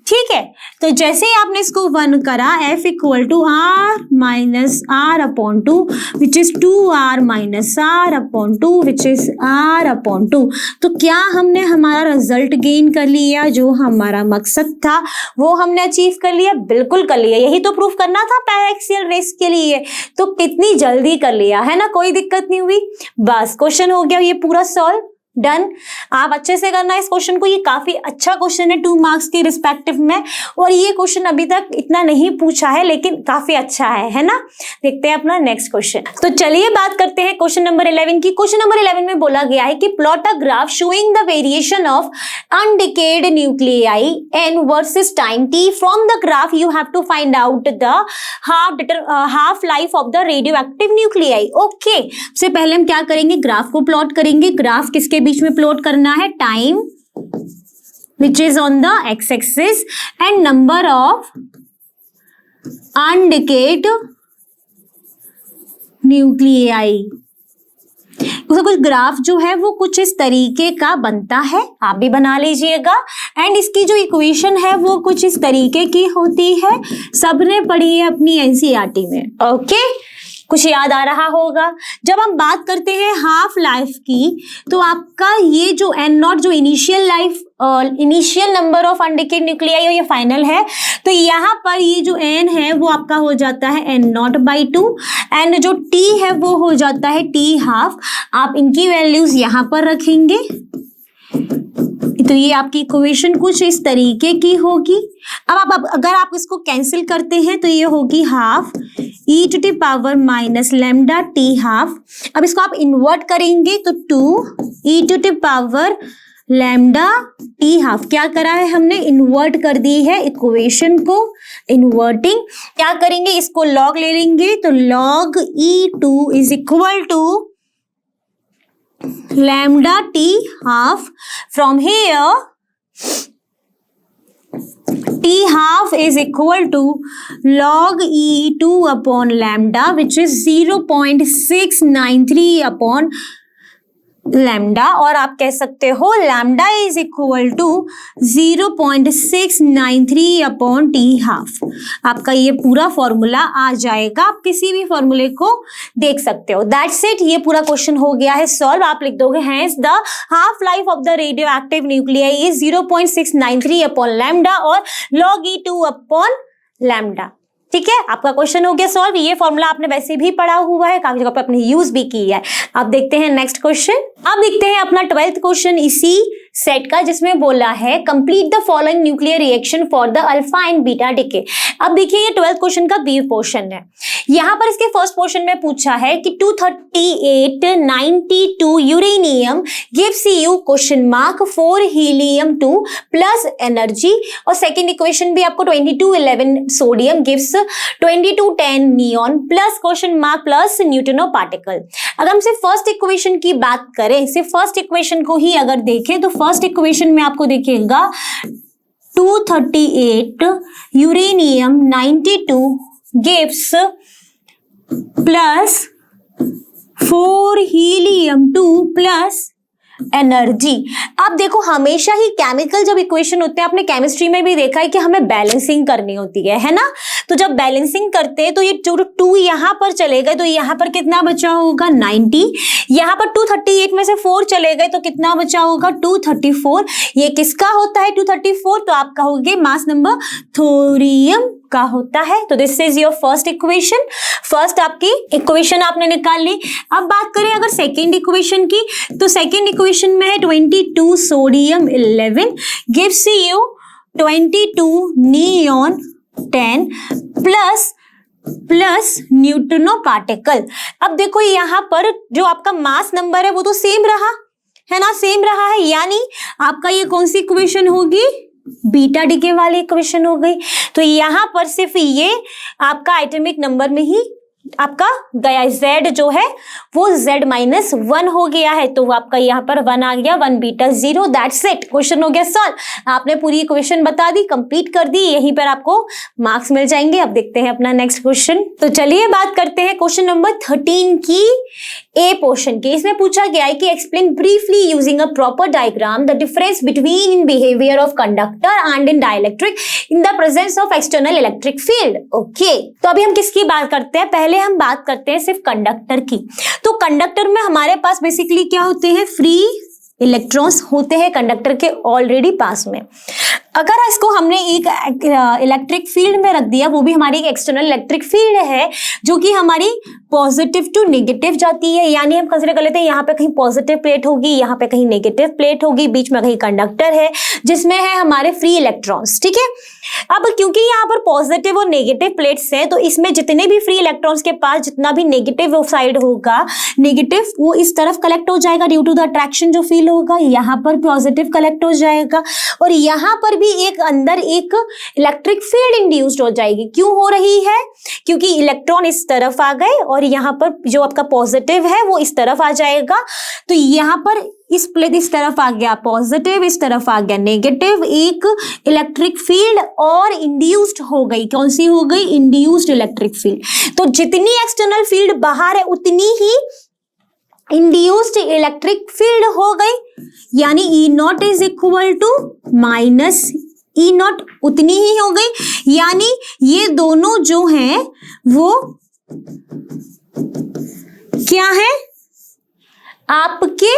ठीक है, तो जैसे ही आपने इसको 1 करा, f equal to r minus r/2 which is 2r minus r/2 which is r/2। तो क्या हमने हमारा रिजल्ट गेन कर लिया, जो हमारा मकसद था वो हमने अचीव कर लिया, बिल्कुल कर लिया। यही तो प्रूफ करना था पैराक्सियल रेस के लिए, तो कितनी जल्दी कर लिया, है ना, कोई दिक्कत नहीं हुई। बस क्वेश्चन हो गया ये पूरा सॉल्व, डन। आप अच्छे से करना इस क्वेश्चन को, ये काफी अच्छा क्वेश्चन है 2 मार्क्स के रिस्पेक्टिव में, और ये क्वेश्चन अभी तक इतना नहीं पूछा है लेकिन काफी अच्छा है ना। देखते हैं अपना नेक्स्ट क्वेश्चन। तो चलिए बात करते हैं क्वेश्चन नंबर 11 की। क्वेश्चन नंबर 11 में बोला गया है कि plot a graph showing the variation of undecayed nuclei N versus time t. From the graph you have to find out the half life of the radioactive nuclei. Okay, सबसे पहले हम क्या करेंगे, ग्राफ को plot करेंगे। Graph किसके बीच में plot करना है, time which is on the x-axis and number of undecayed nuclei। उसका कुछ ग्राफ जो है वो कुछ इस तरीके का बनता है, आप भी बना लीजिएगा। एंड इसकी जो इक्वेशन है वो कुछ इस तरीके की होती है, सबने पढ़ी है अपनी एनसीईआरटी में। ओके, कुछ याद आ रहा होगा। जब हम बात करते हैं हाफ लाइफ की, तो आपका ये जो n0 जो initial number of undecayed nuclei और ये फाइनल है, तो यहाँ पर ये जो n है वो आपका हो जाता है n0/2 एंड जो t है वो हो जाता है t हाफ। आप इनकी वैल्यूज यहाँ पर रखेंगे, तो ये आपकी इक्वेशन कुछ इस तरीके की होगी। अब अगर आप इसको कैंसिल करते हैं तो ये होगी half e⁻ lambda t half. अब इसको आप इन्वर्ट करेंगे तो 2e⁻ लैम्डा t हाफ। क्या करा है हमने, इन्वर्ट कर दी है इक्वेशन को, इन्वर्टिंग। क्या करेंगे, इसको लॉग ले लेंगे, तो log e2 is equal to lambda t half. From here t half is equal to log e2 upon lambda, which is 0.693 upon lambda, और आप कह सकते हो lambda is equal to 0.693 upon t half. आपका ये पूरा फॉर्मूला आ जाएगा, आप किसी भी फॉर्मूले को देख सकते हो। दैट्स इट, ये पूरा क्वेश्चन हो गया है सॉल्व। आप लिख दोगे hence the half life of the radioactive nuclei is 0.693 upon lambda और log e2 अपॉन लैम्डा। ठीक है, आपका क्वेश्चन हो गया सॉल्व। ये फॉर्मूला आपने वैसे भी पढ़ा हुआ है, काफी जगह पे आपने यूज भी किया है। अब देखते हैं नेक्स्ट क्वेश्चन। अब देखते हैं अपना 12th क्वेश्चन इसी सेट का, जिसमें बोला है complete the following nuclear reaction for the alpha and beta decay. अब देखिए ये 12th क्वेश्चन का बी पोर्शन है। यहाँ पर इसके फर्स्ट पोर्शन में पूछा है कि 23892 uranium gives you question mark 4 helium 2 plus energy, और सेकेंड इक्वेशन भी आपको 2211 sodium gives 2210 neon plus question mark plus neutrino particle. अगर हम सिर्फ फर्स्ट इक्वेशन की बात करें, सिर्फ फर्स्ट इक्वेशन को ही अगर देखें, तो फर्स्ट इक्वेशन में आपको देखिएगा 238 uranium 92 gives plus 4 helium 2 plus energy. अब देखो हमेशा ही केमिकल जब इक्वेशन होते हैं, आपने केमिस्ट्री में भी देखा है कि हमें बैलेंसिंग करनी होती है ना। तो जब बैलेंसिंग करते हैं तो ये 2 यहाँ पर चले गए, तो यहाँ पर कितना बचा होगा 90, यहाँ पर 238 में से 4 चले गए तो कितना बचा होगा 234। ये किसका होता है 234, तो आपका हो गया मास नंबर थोरियम का होता है। तो this is your first equation. First आपकी इक्वेशन आपने निकाल ली। अब बात करें अगर सेकेंड इक्वेशन की, तो सेकेंड इक्वेशन में है 22 sodium 11 gives you 22 neon 10 plus neutrino particle. अब देखो यहाँ पर जो आपका मास नंबर है वो तो सेम रहा है ना, सेम रहा है, यानी आपका ये कौन सी इक्वेशन होगी, बीटा डिके वाली इक्वेशन हो गई। तो यहाँ पर सिर्फ ये आपका एटॉमिक नंबर में ही आपका गया, Z जो है वो Z-1 हो गया है, तो आपका यहाँ पर 1 आ गया, 1 बीटा 0। दैट्स इट, क्वेश्चन हो गया सॉल्व। आपने पूरी इक्वेशन बता दी, कंप्लीट कर दी, यहीं पर आपको मार्क्स मिल जाएंगे। अब देखते हैं अपना नेक्स्ट क्वेश्चन। तो चलिए बात करते हैं क्वेश्चन नंबर 13 की ए पोर्शन की। इसमें पूछा गया है कि explain briefly using a proper diagram the difference between in behaviour of conductor and in dielectric in the presence of external electric field. Okay, तो अभी हम किसकी बात करते हैं, पहले हम बात करते हैं सिर्फ कंडक्टर की। तो कंडक्टर में हमारे पास बेसिकली क्या होते हैं, फ्री इलेक्ट्रॉन्स होते हैं कंडक्टर के ऑलरेडी पास में। अगर इसको हमने एक इलेक्ट्रिक फील्ड में रख दिया, वो भी हमारी एक एक्सटर्नल इलेक्ट्रिक फील्ड है जो कि हमारी पॉजिटिव टू नेगेटिव जाती है, यानी हम कंसीडर कर लेते हैं यहाँ पे कहीं पॉजिटिव प्लेट होगी, यहाँ पे कहीं नेगेटिव प्लेट होगी, बीच में कहीं कंडक्टर है जिसमें है हमारे फ्री इलेक्ट्रॉन्स। ठीक है, अब क्योंकि यहाँ पर पॉजिटिव और नेगेटिव प्लेट्स हैं, तो इसमें जितने भी फ्री इलेक्ट्रॉन्स के पास जितना भी नेगेटिव साइड होगा, नेगेटिव वो इस तरफ कलेक्ट हो जाएगा ड्यू टू द अट्रैक्शन जो फील होगा, यहाँ पर पॉजिटिव कलेक्ट हो जाएगा, और यहाँ पर भी एक अंदर एक इलेक्ट्रिक फील्ड इंड्यूस्ड हो जाएगी। क्यों हो रही है, क्योंकि इलेक्ट्रॉन इस तरफ आ गए और यहाँ पर जो आपका पॉजिटिव है वो इस तरफ आ जाएगा। तो यहाँ पर इस प्लेट इस तरफ आ गया पॉजिटिव, इस तरफ आ गया नेगेटिव, एक इलेक्ट्रिक फील्ड और इंड्यूस्ड हो गई। कौन सी हो गई, इंड्यूस्ड इलेक्ट्रिक फील्ड। तो जितनी एक्सटर्नल फील्ड बाहर है उतनी ही इंड्यूस्ड इलेक्ट्रिक फील्ड हो गई, यानी E naught is equal to minus E naught उतनी ही हो गई, यानी ये दोनों जो हैं वो क्या है, आपके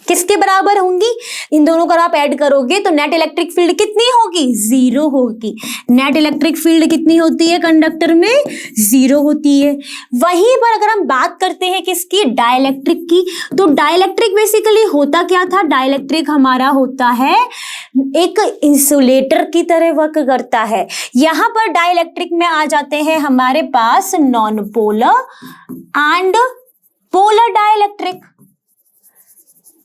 किसके बराबर होंगी, इन दोनों को आप ऐड करोगे तो नेट इलेक्ट्रिक फील्ड कितनी होगी, 0 होगी। नेट इलेक्ट्रिक फील्ड कितनी होती है कंडक्टर में, 0 होती है। वहीं पर अगर हम बात करते हैं किसकी, डाइलेक्ट्रिक की, तो डाइलेक्ट्रिक बेसिकली होता क्या था, डाइलेक्ट्रिक हमारा होता है एक इंसुलेटर की तरह वर्क करता है। यहां पर डाइलेक्ट्रिक में आ जाते हैं हमारे पास non polar and polar dielectric,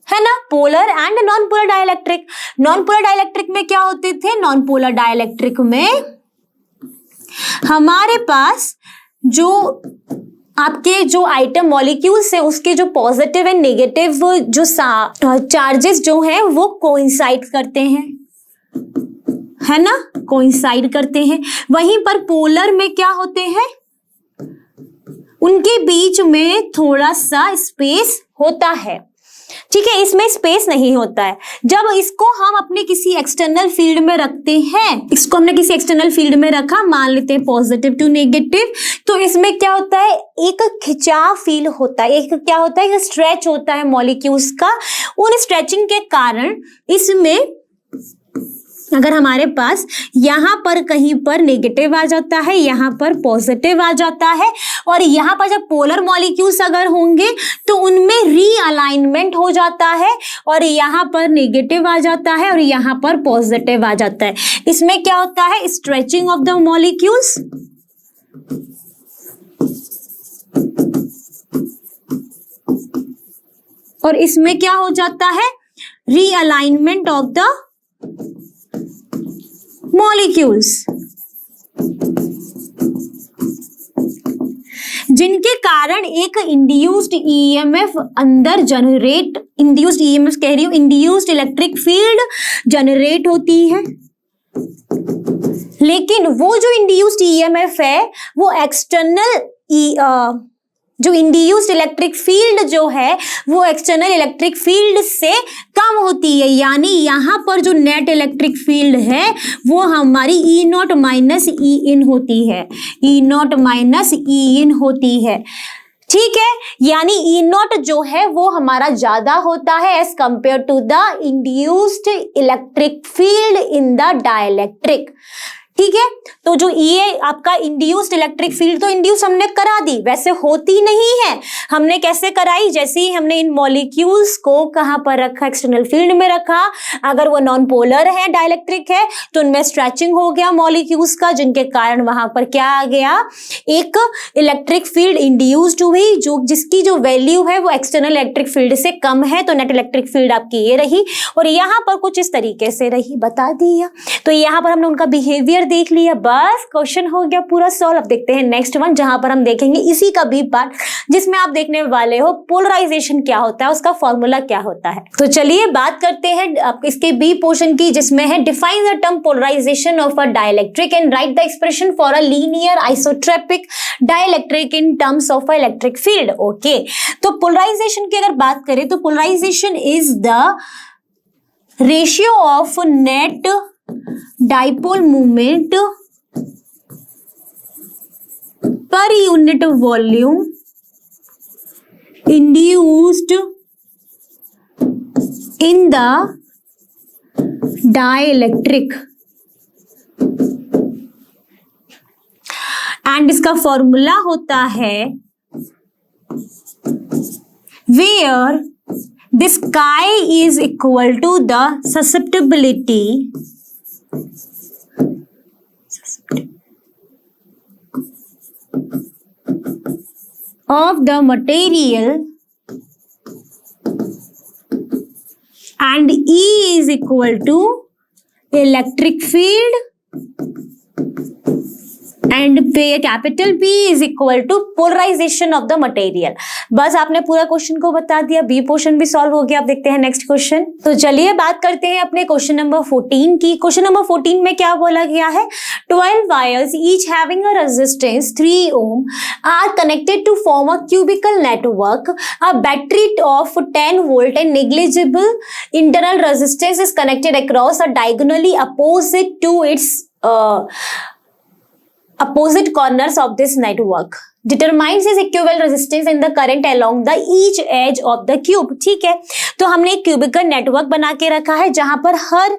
है ना, polar and non polar dielectric. Non polar dielectric में क्या होते थे, नॉन पोलर डाइलेक्ट्रिक में हमारे पास जो आपके जो आइटम मॉलिक्यूल्स है उसके जो पॉजिटिव एंड नेगेटिव जो चार्जेस जो हैं वो कोइंसाइड करते हैं, है ना, कोइंसाइड करते हैं। वहीं पर पोलर में क्या होते हैं, उनके बीच में थोड़ा सा स्पेस होता है, ठीक है, इसमें स्पेस नहीं होता है। जब इसको हम अपने किसी एक्सटर्नल फील्ड में रखते हैं, इसको हमने किसी एक्सटर्नल फील्ड में रखा, मान लेते हैं पॉजिटिव टू नेगेटिव, तो इसमें क्या होता है, एक खिंचाव फील होता है, एक क्या होता है, एक स्ट्रेच होता है मॉलिक्यूल्स का। उन स्ट्रेचिंग के कारण इसमें अगर हमारे पास यहाँ पर कहीं पर नेगेटिव आ जाता है, यहाँ पर पॉजिटिव आ जाता है, और यहाँ पर जब पोलर मॉलिक्यूल्स अगर होंगे तो उनमें रीअलाइनमेंट हो जाता है, और यहाँ पर नेगेटिव आ जाता है और यहाँ पर पॉजिटिव आ जाता है। इसमें क्या होता है, स्ट्रेचिंग ऑफ द मॉलिक्यूल्स, और इसमें क्या हो जाता है, रीअलाइनमेंट ऑफ द मॉलिक्यूल्स, जिनके कारण एक इंड्यूस्ड ईएमएफ अंदर जनरेट, इंड्यूस्ड ईएमएफ कह रही हूं, इंड्यूस्ड इलेक्ट्रिक फील्ड जनरेट होती है। लेकिन वो जो इंड्यूस्ड ईएमएफ है वो एक्सटर्नल जो इंड्यूस्ड इलेक्ट्रिक फील्ड जो है वो एक्सटर्नल इलेक्ट्रिक फील्ड से कम होती है, यानी यहाँ पर जो नेट इलेक्ट्रिक फील्ड है वो हमारी ई नॉट माइनस ई इन होती है, ई नॉट माइनस ई इन होती है, ठीक है, यानी ई नॉट जो है वो हमारा ज्यादा होता है as compare to the induced electric field in the dielectric, ठीक है। तो जो ये आपका इंड्यूस्ड इलेक्ट्रिक फील्ड तो इंड्यूस हमने करा दी, वैसे होती नहीं है, हमने कैसे कराई, जैसे ही हमने इन मॉलिक्यूल्स को कहां पर रखा, एक्सटर्नल फील्ड में रखा, अगर वो नॉन पोलर है, डाइलेक्ट्रिक है, तो उनमें स्ट्रेचिंग हो गया मॉलिक्यूल्स का, जिनके कारण वहां पर क्या आ गया, एक इलेक्ट्रिक फील्ड इंड्यूस्ड हुई, जो जिसकी जो वैल्यू है वो एक्सटर्नल इलेक्ट्रिक फील्ड से कम है, तो नेट इलेक्ट्रिक फील्ड आपकी ये रही, और यहाँ पर कुछ इस तरीके से रही, बता दिया। तो यहाँ पर हमने उनका बिहेवियर देख लिया, बस क्वेश्चन हो गया पूरा सॉल्व। अब देखते हैं नेक्स्ट वन, जहां पर हम देखेंगे इसी का बी पार्ट, जिसमें आप देखने वाले हो पोलराइजेशन क्या होता है, उसका फॉर्मूला क्या होता है। तो चलिए बात करते हैं इसके बी पोर्शन की, जिसमें है define the term polarization of a dielectric and write the expression for a linear isotropic dielectric in terms of a electric field. Okay, तो पोलराइजेशन की अगर बात करें तो polarization is the ratio of net dipole movement per unit volume induced in the dielectric, and इसका formula होता है where this chi is equal to the susceptibility of the material and E is equal to electric field and capital P is equal to polarization of the material. बस आपने पूरा question को बता दिया, B portion भी solve हो गया। अब देखते हैं नेक्स्ट क्वेश्चन। तो चलिए बात करते हैं अपने क्वेश्चन नंबर 14 की। क्वेश्चन नंबर 14 में क्या बोला गया है, 12 wires each having a resistance 3 ohm are connected to form a cubical network. A battery of 10 volt and negligible internal resistance is connected across a diagonally opposite to its opposite corners of this network. Determines its equivalent resistance and the current along the each edge of the cube। ठीक है, तो हमने एक cubical network बना के रखा है जहां पर हर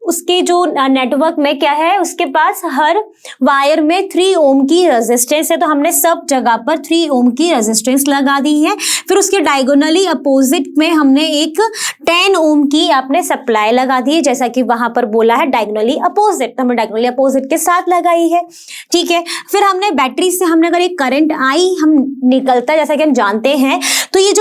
उसके जो नेटवर्क में क्या है, उसके पास हर वायर में 3 ohm की रेजिस्टेंस है। तो हमने सब जगह पर 3 ohm की रेजिस्टेंस लगा दी है। फिर उसके डायगोनली अपोजिट में हमने एक 10 ohm की आपने सप्लाई लगा दी है, जैसा कि वहां पर बोला है डायगोनली अपोजिट, तो हमने डायगोनली अपोजिट के साथ लगाई है। ठीक है, फिर हमने बैटरी से हमने अगर एक करंट आई हम निकलता है, जैसा कि हम जानते हैं, तो ये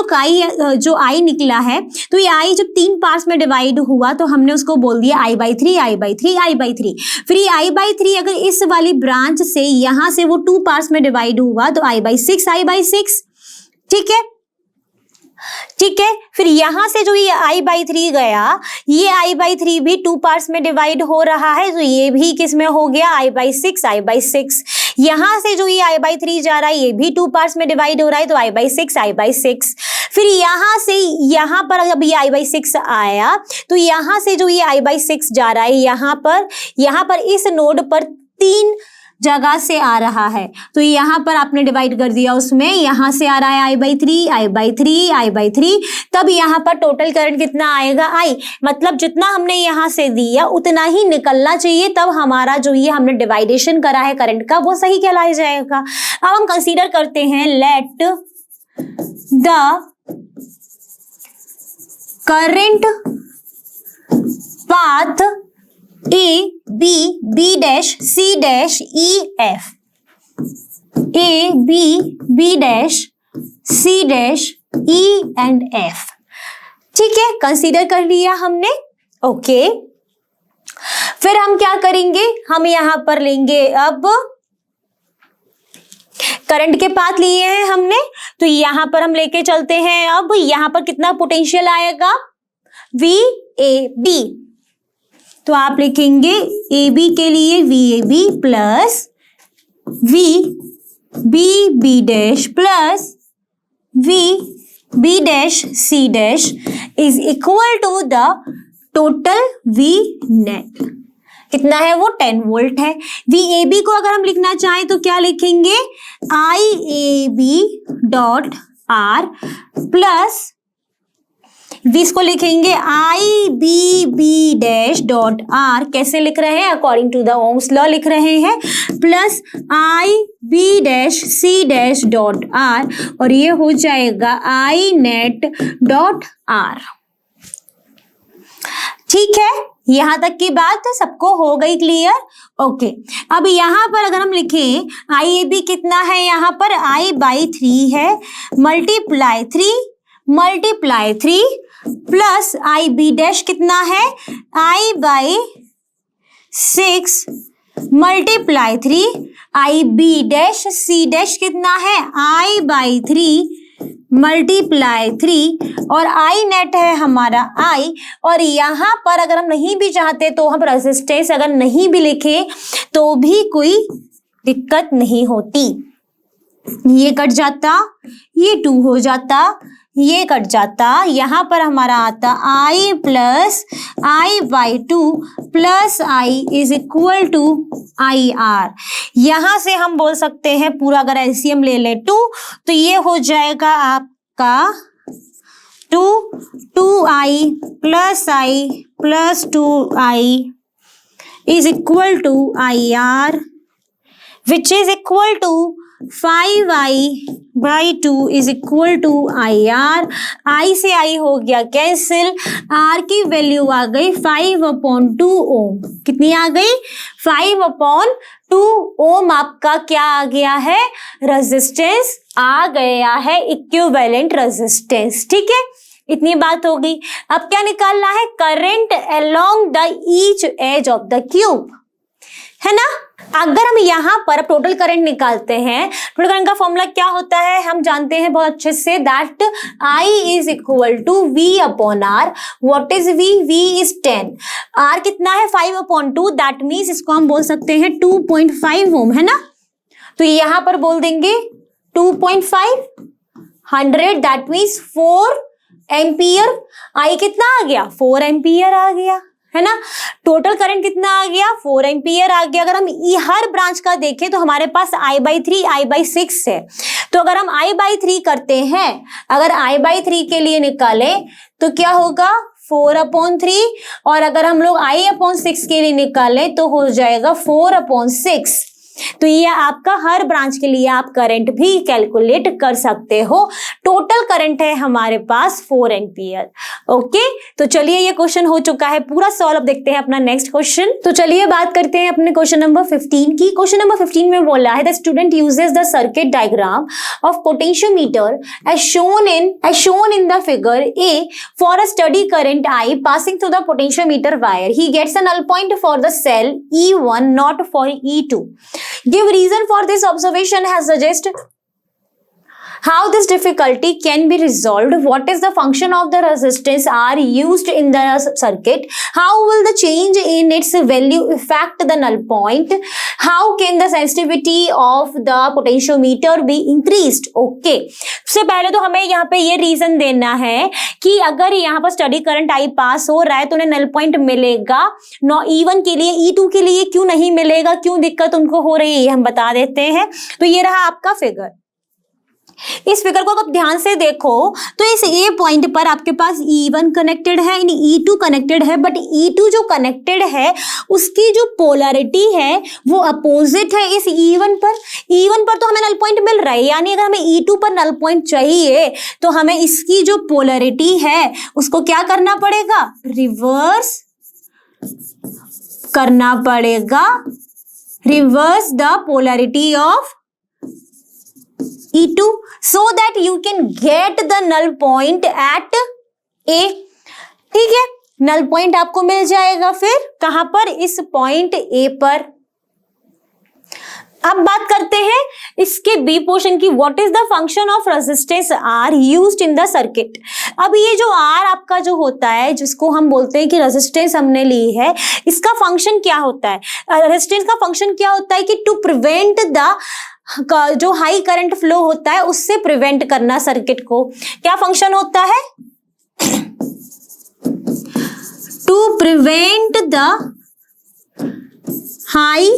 जो आई निकला है, तो ये आई जब 3 पार्ट्स में डिवाइड हुआ तो हमने उसको बोल दिया I/3 I/3 I/3। फिर ये I/3 अगर इस वाली ब्रांच से यहां से वो 2 पार्ट्स में डिवाइड हुआ तो I/6 I/6। ठीक है, ठीक है, फिर यहां से जो ये I/3 गया, ये I/3 भी 2 पार्ट्स में डिवाइड हो रहा है, तो ये भी किस में हो गया, I/6 I/6। यहां से जो ये I/3 जा रहा है, ये भी 2 पार्ट्स में डिवाइड हो रहा है, तो I/6 I/6। फिर यहां से यहां पर जब ये I/6 आया, तो यहां से जो ये I/6 जा रहा है, यहां पर इस नोड पर 3 जगह से आ रहा है, तो यहाँ पर आपने डिवाइड कर दिया, उसमें यहाँ से आ रहा है I/3 I/3 I/3। तब यहाँ पर टोटल करंट कितना आएगा, I, मतलब जितना हमने यहाँ से दिया उतना ही निकलना चाहिए, तब हमारा जो ये हमने डिवाइडेशन करा है करंट का वो सही कहलाया जाएगा। अब हम कंसीडर करते हैं, let the current path A, B, B dash, C dash, E, F। A, B, B dash, C dash, E and F। ठीक है, कंसीडर कर लिया हमने। ओके, फिर हम क्या करेंगे, हम यहां पर लेंगे अब करंट के पाथ लिए हैं हमने, तो यहां पर हम लेके चलते हैं। अब यहां पर कितना पोटेंशियल आएगा, VAB। तो आप लिखेंगे AB के लिए VAB plus VBB dash plus VB dash C dash is equal to the total V net. कितना है वो, 10 वोल्ट है। VAB को अगर हम लिखना चाहें तो क्या लिखेंगे, IAB डॉट R प्लस इसको लिखेंगे IBB डैश डॉट R। कैसे लिख रहे हैं, according to the Ohm's law लिख रहे हैं, plus IB dash C dash dot R, और ये हो जाएगा I नेट डॉट R। ठीक है, यहां तक की बात सबको हो गई क्लियर। ओके, अब यहां पर अगर हम लिखें IAB कितना है, यहां पर I/3 है, मल्टीप्लाई 3 प्लस IB डैश कितना है, I/6 multiply 3, IB dash C dash कितना है, I/3 मल्टीप्लाई 3, और I नेट है हमारा I। और यहाँ पर अगर हम नहीं भी चाहते तो हम रेजिस्टेंस अगर नहीं भी लिखे तो भी कोई दिक्कत नहीं होती। ये कट जाता, ये 2 हो जाता, ये कट जाता, यहाँ पर हमारा आता I plus I/2 plus I is equal to IR। यहाँ से हम बोल सकते हैं पूरा अगर LCM ले ले 2, तो ये हो जाएगा आपका 2I plus I plus 2I is equal to IR, which is equal to 5I/2 is equal to IR। I से I हो गया कैंसिल, R की वैल्यू आ गई 5/2 ओम। कितनी आ गई, 5/2 ओम आपका क्या आ गया है, रेजिस्टेंस आ गया है, इक्विवेलेंट रेजिस्टेंस। ठीक है, इतनी बात हो गई। अब क्या निकालना है, current along the each edge of the cube. है ना। अगर हम यहाँ पर टोटल करंट निकालते हैं, टोटल करंट का फॉर्मूला क्या होता है हम जानते हैं बहुत अच्छे से, that I is equal to V upon R। What is V? V is 10, R कितना है 5/2, दैट मीन्स इसको हम बोल सकते हैं 2.5 ओम, है ना। तो यहाँ पर बोल देंगे 2.5 100, दैट मीन्स 4 एम्पियर। I कितना आ गया 4 एम्पियर आ गया, है ना। टोटल करंट कितना आ गया 4 एम्पियर आ गया। अगर हम हर ब्रांच का देखें तो हमारे पास I/3 I/6 है। तो अगर हम I/3 करते हैं, अगर I/3 के लिए निकालें तो क्या होगा 4/3, और अगर हम लोग I/6 के लिए निकालें तो हो जाएगा 4/6। तो ये आपका हर ब्रांच के लिए आप करंट भी कैलकुलेट कर सकते हो। टोटल करंट है हमारे पास 4 एम्पियर। ओके, तो चलिए ये क्वेश्चन हो चुका है पूरा सॉल्व। अब देखते हैं अपना नेक्स्ट क्वेश्चन। तो चलिए बात करते हैं अपने क्वेश्चन नंबर 15 की। क्वेश्चन नंबर 15 में बोला है the student uses the circuit diagram of potentiometer as shown in the figure A for a study current I passing through the potentiometer wire. He gets a null point for the cell E1, not for E2. Give reason for this observation has suggested how this difficulty can be resolved. What is the function of the resistance R used in the circuit? How will the change in its value affect the null point? How can the sensitivity of the potentiometer be increased? Okay, सबसे पहले तो हमें यहाँ पे ये reason देना है कि अगर यहाँ पर स्टडी करंट I पास हो रहा है तो उन्हें नल पॉइंट मिलेगा, नो E1 के लिए, E2 के लिए क्यों नहीं मिलेगा, क्यों दिक्कत उनको हो रही है, ये हम बता देते हैं। तो ये रहा आपका फिगर। इस फिगर को आप ध्यान से देखो तो इस ए पॉइंट पर आपके पास E1 कनेक्टेड है, E2 कनेक्टेड है, बट E2 जो कनेक्टेड है उसकी जो पोलैरिटी है वो अपोजिट है इस E1 पर। E1 पर तो हमें नल पॉइंट मिल रहा है, यानी अगर हमें E2 पर नल पॉइंट चाहिए तो हमें इसकी जो पोलैरिटी है उसको क्या करना पड़ेगा, रिवर्स करना पड़ेगा, reverse the polarity of E2 so that you can get the null point at A। ठीक है, नल पॉइंट आपको मिल जाएगा फिर कहां पर, इस पॉइंट A पर। अब बात करते हैं इसके बी पोर्शन की। What is the function of resistance R used in the circuit. अब ये जो R आपका जो होता है, जिसको हम बोलते हैं कि रेजिस्टेंस हमने ली है, इसका फंक्शन क्या होता है, रेजिस्टेंस का फंक्शन क्या होता है कि टू प्रिवेंट द जो हाई करंट फ्लो होता है उससे प्रिवेंट करना सर्किट को। क्या फंक्शन होता है, to prevent the high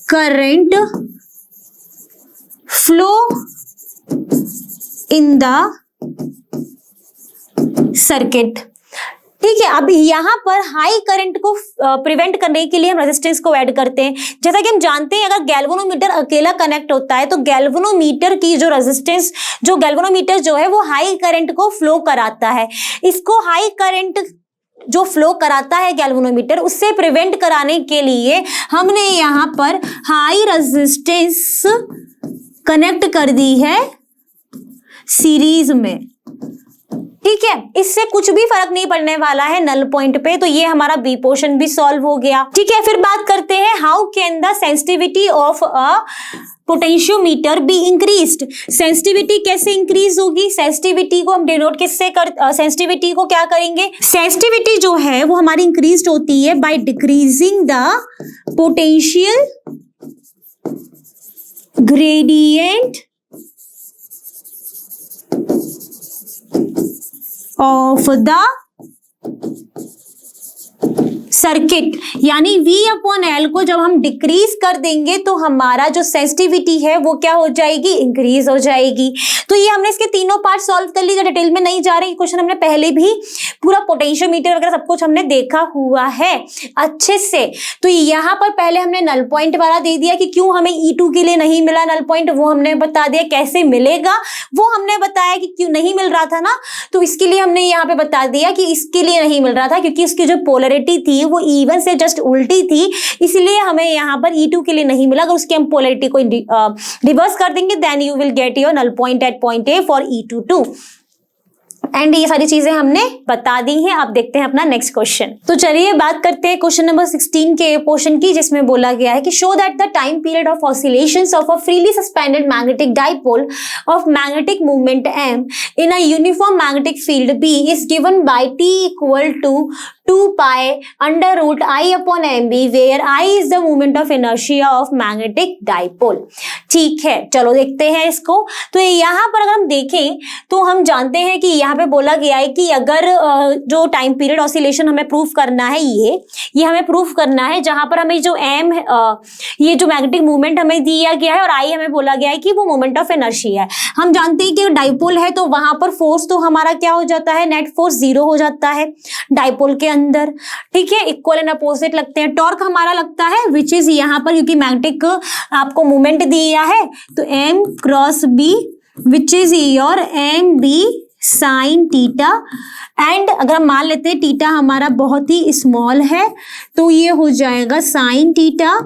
current flow in the circuit. ठीक है, अब यहाँ पर हाई करंट को प्रिवेंट करने के लिए हम रेजिस्टेंस को ऐड करते हैं। जैसा कि हम जानते हैं अगर गैल्वेनोमीटर अकेला कनेक्ट होता है तो गैल्वेनोमीटर की जो रेजिस्टेंस, जो गैल्वेनोमीटर जो है वो हाई करंट को फ्लो कराता है। इसको हाई करंट जो फ्लो कराता है गैल्वेनोमीटर, उससे प्रिवेंट कराने के लिए हमने यहाँ पर हाई रेजिस्टेंस कनेक्ट कर दी है सीरीज में। ठीक है, इससे कुछ भी फर्क नहीं पड़ने वाला है नल पॉइंट पे। तो ये हमारा बी पोर्शन भी सॉल्व हो गया। ठीक है, फिर बात करते हैं how can the sensitivity of a potentiometer be increased. Sensitivity कैसे इंक्रीज होगी, सेंसिटिविटी को हम डिनोट किससे सेंसिटिविटी को क्या करेंगे, सेंसिटिविटी जो है वो हमारी इंक्रीज होती है by decreasing the potential gradient of the circuit. यानी V/L को जब हम डिक्रीज कर देंगे तो हमारा जो सेंसिटिविटी है वो क्या हो जाएगी, इंक्रीज हो जाएगी। तो ये हमने इसके तीनों पार्ट सॉल्व कर लिए, डिटेल में नहीं जा रही, क्वेश्चन हमने पहले भी पूरा पोटेंशियोमीटर वगैरह सब कुछ हमने देखा हुआ है अच्छे से। तो यहाँ पर पहले हमने नल पॉइंट वाला दे दिया कि क्यों हमें E2 के लिए नहीं मिला नल पॉइंट, वो हमने बता दिया। कैसे मिलेगा वो हमने बताया कि क्यों नहीं मिल रहा था ना, तो इसके लिए हमने यहाँ पे बता दिया कि इसके लिए नहीं मिल रहा था क्योंकि इसकी जो पोलैरिटी थी वो E1 से जस्ट उल्टी थी, इसलिए हमें यहाँ पर E2 के लिए नहीं मिला। अगर उसकी हम पोलैरिटी को रिवर्स कर देंगे then you will get your null point at point A for E2 too. And ये सारी चीजें हमने बता दी हैं। अब देखते हैं अपना नेक्स्ट क्वेश्चन। तो चलिए बात करते हैं क्वेश्चन नंबर 16 के पोर्शन की, जिसमें बोला गया है कि show that the time period of oscillations of a freely suspended magnetic dipole of magnetic movement m in a uniform magnetic field B is given by t equal to 2 pi under root I upon mb where I is the moment of inertia of magnetic dipole। ठीक है, चलो देखते हैं इसको। तो यहाँ पर अगर हम देखें तो हम जानते हैं कि यहाँ पे बोला गया है कि अगर जो टाइम पीरियड ऑसिलेशन हमें प्रूफ करना है, ये हमें प्रूफ करना है, जहां पर हमें जो m ये जो मैग्नेटिक मूवमेंट हमें दिया गया है और I हमें बोला गया है कि वो मोमेंट ऑफ इनर्शिया है। हम जानते हैं कि डाइपोल है तो वहां पर फोर्स तो हमारा क्या हो जाता है, नेट फोर्स 0 हो जाता है डाइपोल के अंदर। ठीक है, इक्वल एंड अपोजिट लगते हैं। टॉर्क हमारा लगता है विच इज यहाँ पर, क्योंकि मैग्नेटिक आपको मूवमेंट दिया है तो m cross b which is your M B sine theta. And अगर हम मान लेते हैं थीटा हमारा बहुत ही स्मॉल है तो ये हो जाएगा sine theta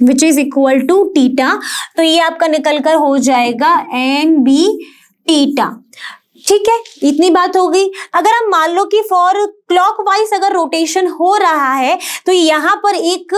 which is equal to theta. तो ये आपका निकल कर हो जाएगा एम बी थीटा। ठीक है, इतनी बात हो गई। अगर हम मान लो कि फॉर क्लॉकवाइज अगर रोटेशन हो रहा है तो यहाँ पर एक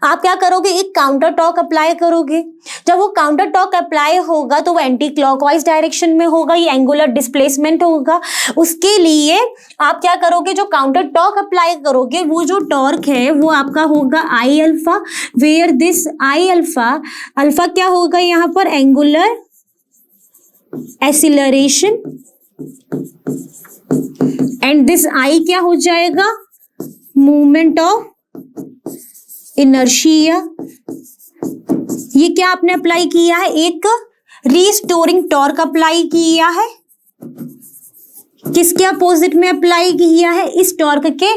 आप क्या करोगे, एक काउंटर टॉर्क अप्लाई करोगे। जब वो काउंटर टॉर्क अप्लाई होगा तो वो एंटी क्लॉकवाइज डायरेक्शन में होगा, ये एंगुलर डिस्प्लेसमेंट होगा। उसके लिए आप क्या करोगे, जो काउंटर टॉर्क अप्लाई करोगे वो जो टॉर्क है वो आपका होगा I alpha, where this I alpha क्या होगा यहाँ पर, angular acceleration, and this I क्या हो जाएगा, मूवमेंट ऑफ इनर्शिया। ये क्या आपने अप्लाई किया है, एक रीस्टोरिंग टॉर्क अप्लाई किया है। किसके अपोजिट में अप्लाई किया है, इस टॉर्क के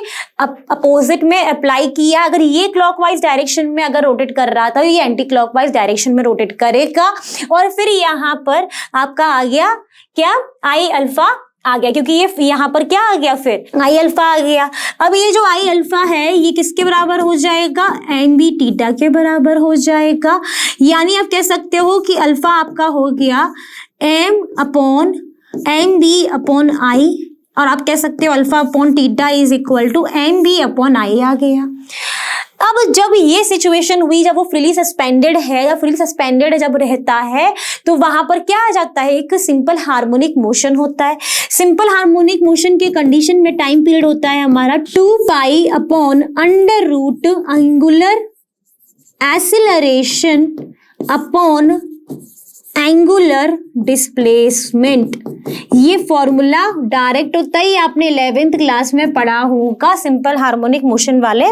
अपोजिट में अप्लाई किया। अगर ये क्लॉकवाइज डायरेक्शन में अगर रोटेट कर रहा था तो ये एंटी क्लॉकवाइज डायरेक्शन में रोटेट करेगा। और फिर यहाँ पर आपका आ गया क्या, आई अल्फा आ गया, क्योंकि ये यहाँ पर क्या आ गया, फिर आई अल्फा आ गया। अब ये जो आई अल्फा है ये किसके बराबर हो जाएगा, एम बी थीटा के बराबर हो जाएगा। यानी आप कह सकते हो कि अल्फा आपका हो गया M upon M B upon I, और आप कह सकते हो alpha upon theta is equal to M B upon I आ गया। अब जब ये सिचुएशन हुई, जब वो फ्रीली सस्पेंडेड है या फ्रीली सस्पेंडेड जब रहता है तो वहां पर क्या आ जाता है, एक सिंपल हार्मोनिक मोशन होता है। सिंपल हार्मोनिक मोशन के कंडीशन में टाइम पीरियड होता है हमारा 2 pi upon under root angular acceleration upon angular displacement. ये फॉर्मूला डायरेक्ट होता है, आपने 11th क्लास में पढ़ा होगा सिंपल हार्मोनिक मोशन वाले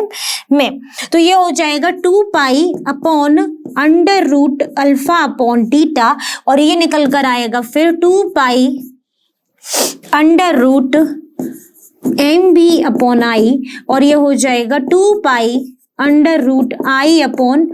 में। तो ये हो जाएगा 2 pi upon under root alpha upon theta, और ये निकल कर आएगा फिर 2 pi under root M B upon I, और ये हो जाएगा 2 pi under root I upon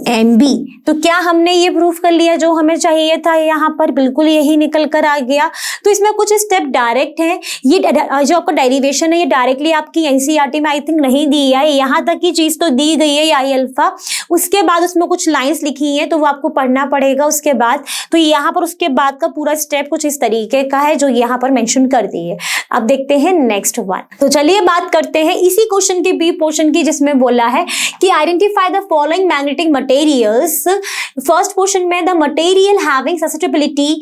M B. तो क्या हमने ये प्रूफ कर लिया जो हमें चाहिए था, यहाँ पर बिल्कुल यही निकल कर आ गया। तो इसमें कुछ स्टेप डायरेक्ट है, ये जो आपका डेरिवेशन है ये डायरेक्टली आपकी एनसीईआरटी में आई थिंक नहीं दी है, यहाँ तक की चीज तो दी गई है आई अल्फा। उसके बाद उसमें कुछ लाइंस लिखी हैं तो वो आपको पढ़ना पड़ेगा उसके बाद। तो यहाँ पर उसके बाद का पूरा स्टेप कुछ इस तरीके का है जो यहाँ पर मेंशन कर दी है। अब देखते हैं नेक्स्ट वन। तो चलिए बात करते हैं इसी क्वेश्चन के बी पोर्शन की, जिसमें बोला है कि identify the following magnetic materials. First question में the material having susceptibility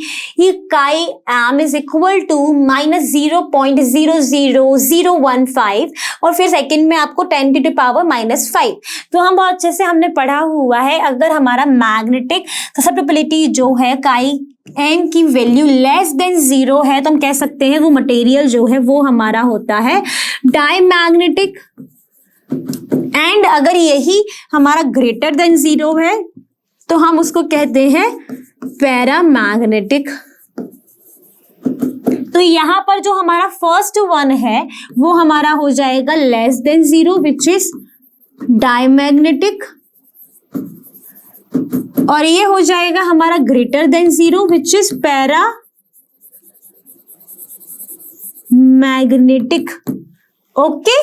chi M is equal to -0.00015, और फिर सेकंड में आपको 10 to the power -5। तो हम बहुत अच्छे से हमने पढ़ा हुआ है, अगर हमारा मैग्नेटिक ससेप्टिबिलिटी जो है काई एम की वैल्यू लेस देन 0 है तो हम कह सकते हैं वो मटेरियल जो है वो हमारा होता है डायमैग्नेटिक। एंड अगर यही हमारा ग्रेटर देन 0 है तो हम उसको कहते हैं पैरामैग्नेटिक। तो यहाँ पर जो हमारा फर्स्ट वन है वो हमारा हो जाएगा less than 0 which is diamagnetic, और ये हो जाएगा हमारा greater than 0 which is paramagnetic. Okay,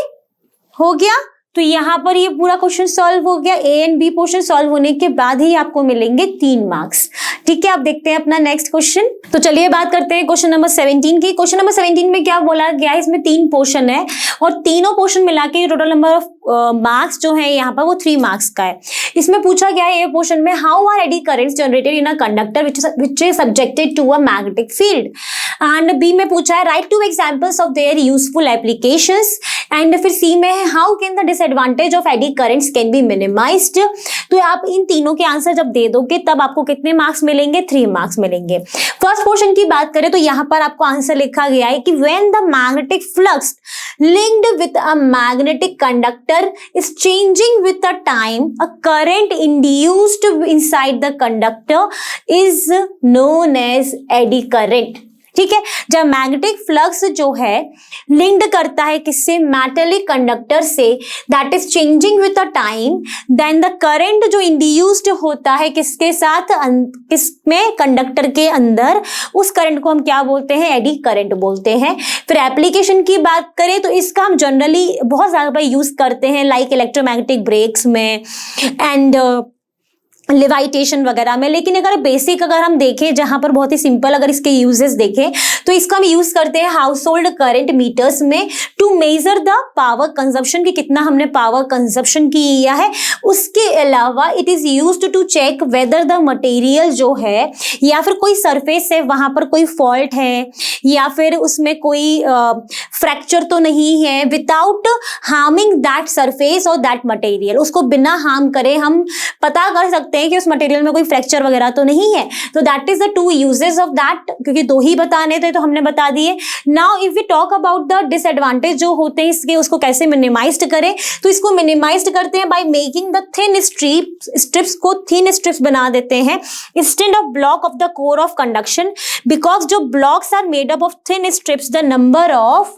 हो गया। तो यहाँ पर ये पूरा क्वेश्चन सॉल्व हो गया। A and B portion solve होने के बाद ही आपको मिलेंगे 3 मार्क्स। ठीक है, अब देखते हैं अपना नेक्स्ट क्वेश्चन। तो चलिए बात करते हैं क्वेश्चन नंबर 17 की। क्वेश्चन नंबर 17 में क्या बोला गया है, इसमें 3 पोर्शन है और तीनों पोर्शन मिला के टोटल नंबर ऑफ मार्क्स जो है यहाँ पर वो 3 मार्क्स का है। इसमें पूछा गया है ये पोर्शन में, how are eddy currents generated in a conductor which is subjected to a magnetic field. And B में पूछा है, write 2 examples of their useful applications. And फिर सी में है, how can the disadvantage of eddy currents can be minimized. तो आप इन तीनों के आंसर जब दे दोगे तब आपको कितने मार्क्स मिलेंगे, 3 मार्क्स मिलेंगे। फर्स्ट पोर्शन की बात करें तो यहाँ पर आपको आंसर लिखा गया है कि when the magnetic flux linked with a magnetic conductor is changing with the time, a current induced inside the conductor is known as eddy current. ठीक है, जब मैग्नेटिक फ्लक्स जो है लिंक्ड करता है किससे, मेटेलिक कंडक्टर से, that is changing with the time, then the current जो इंड्यूस्ड होता है किसके साथ, किसमें, कंडक्टर के अंदर, उस करंट को हम क्या बोलते हैं, एडी करंट बोलते हैं। फिर एप्लीकेशन की बात करें तो इसका हम जनरली बहुत ज्यादा यूज करते हैं लाइक इलेक्ट्रोमैग्नेटिक ब्रेक्स में एंड लिवाइटेशन वगैरह में। लेकिन अगर बेसिक अगर हम देखें, जहां पर बहुत ही सिंपल अगर इसके यूजेस देखें तो इसका हम यूज करते हैं हाउस होल्ड करंट मीटर्स में to measure the power consumption, कि कितना हमने पावर कंजप्शन किया है। उसके अलावा it is used to check whether the material जो है या फिर कोई सरफेस है वहां पर कोई फॉल्ट है या फिर उसमें कोई फ्रैक्चर तो नहीं है, विदाउट हार्मिंग दैट सरफेस और दैट मटेरियल। उसको बिना हार्म करे हम पता कर सकते हैं कि उस मटेरियल में कोई फ्रैक्चर वगैरह तो नहीं है। तो that is the 2 uses of that, क्योंकि 2 ही बताने थे तो हमने बता दिए। Now if we talk about the disadvantage जो होते हैं इसके, उसको कैसे मिनिमाइज करें, तो इसको मिनिमाइज करते हैं by making the thin strips को थिन स्ट्रिप्स बना देते हैं instead of block of the core of conduction, because जो blocks are made up of thin strips the number of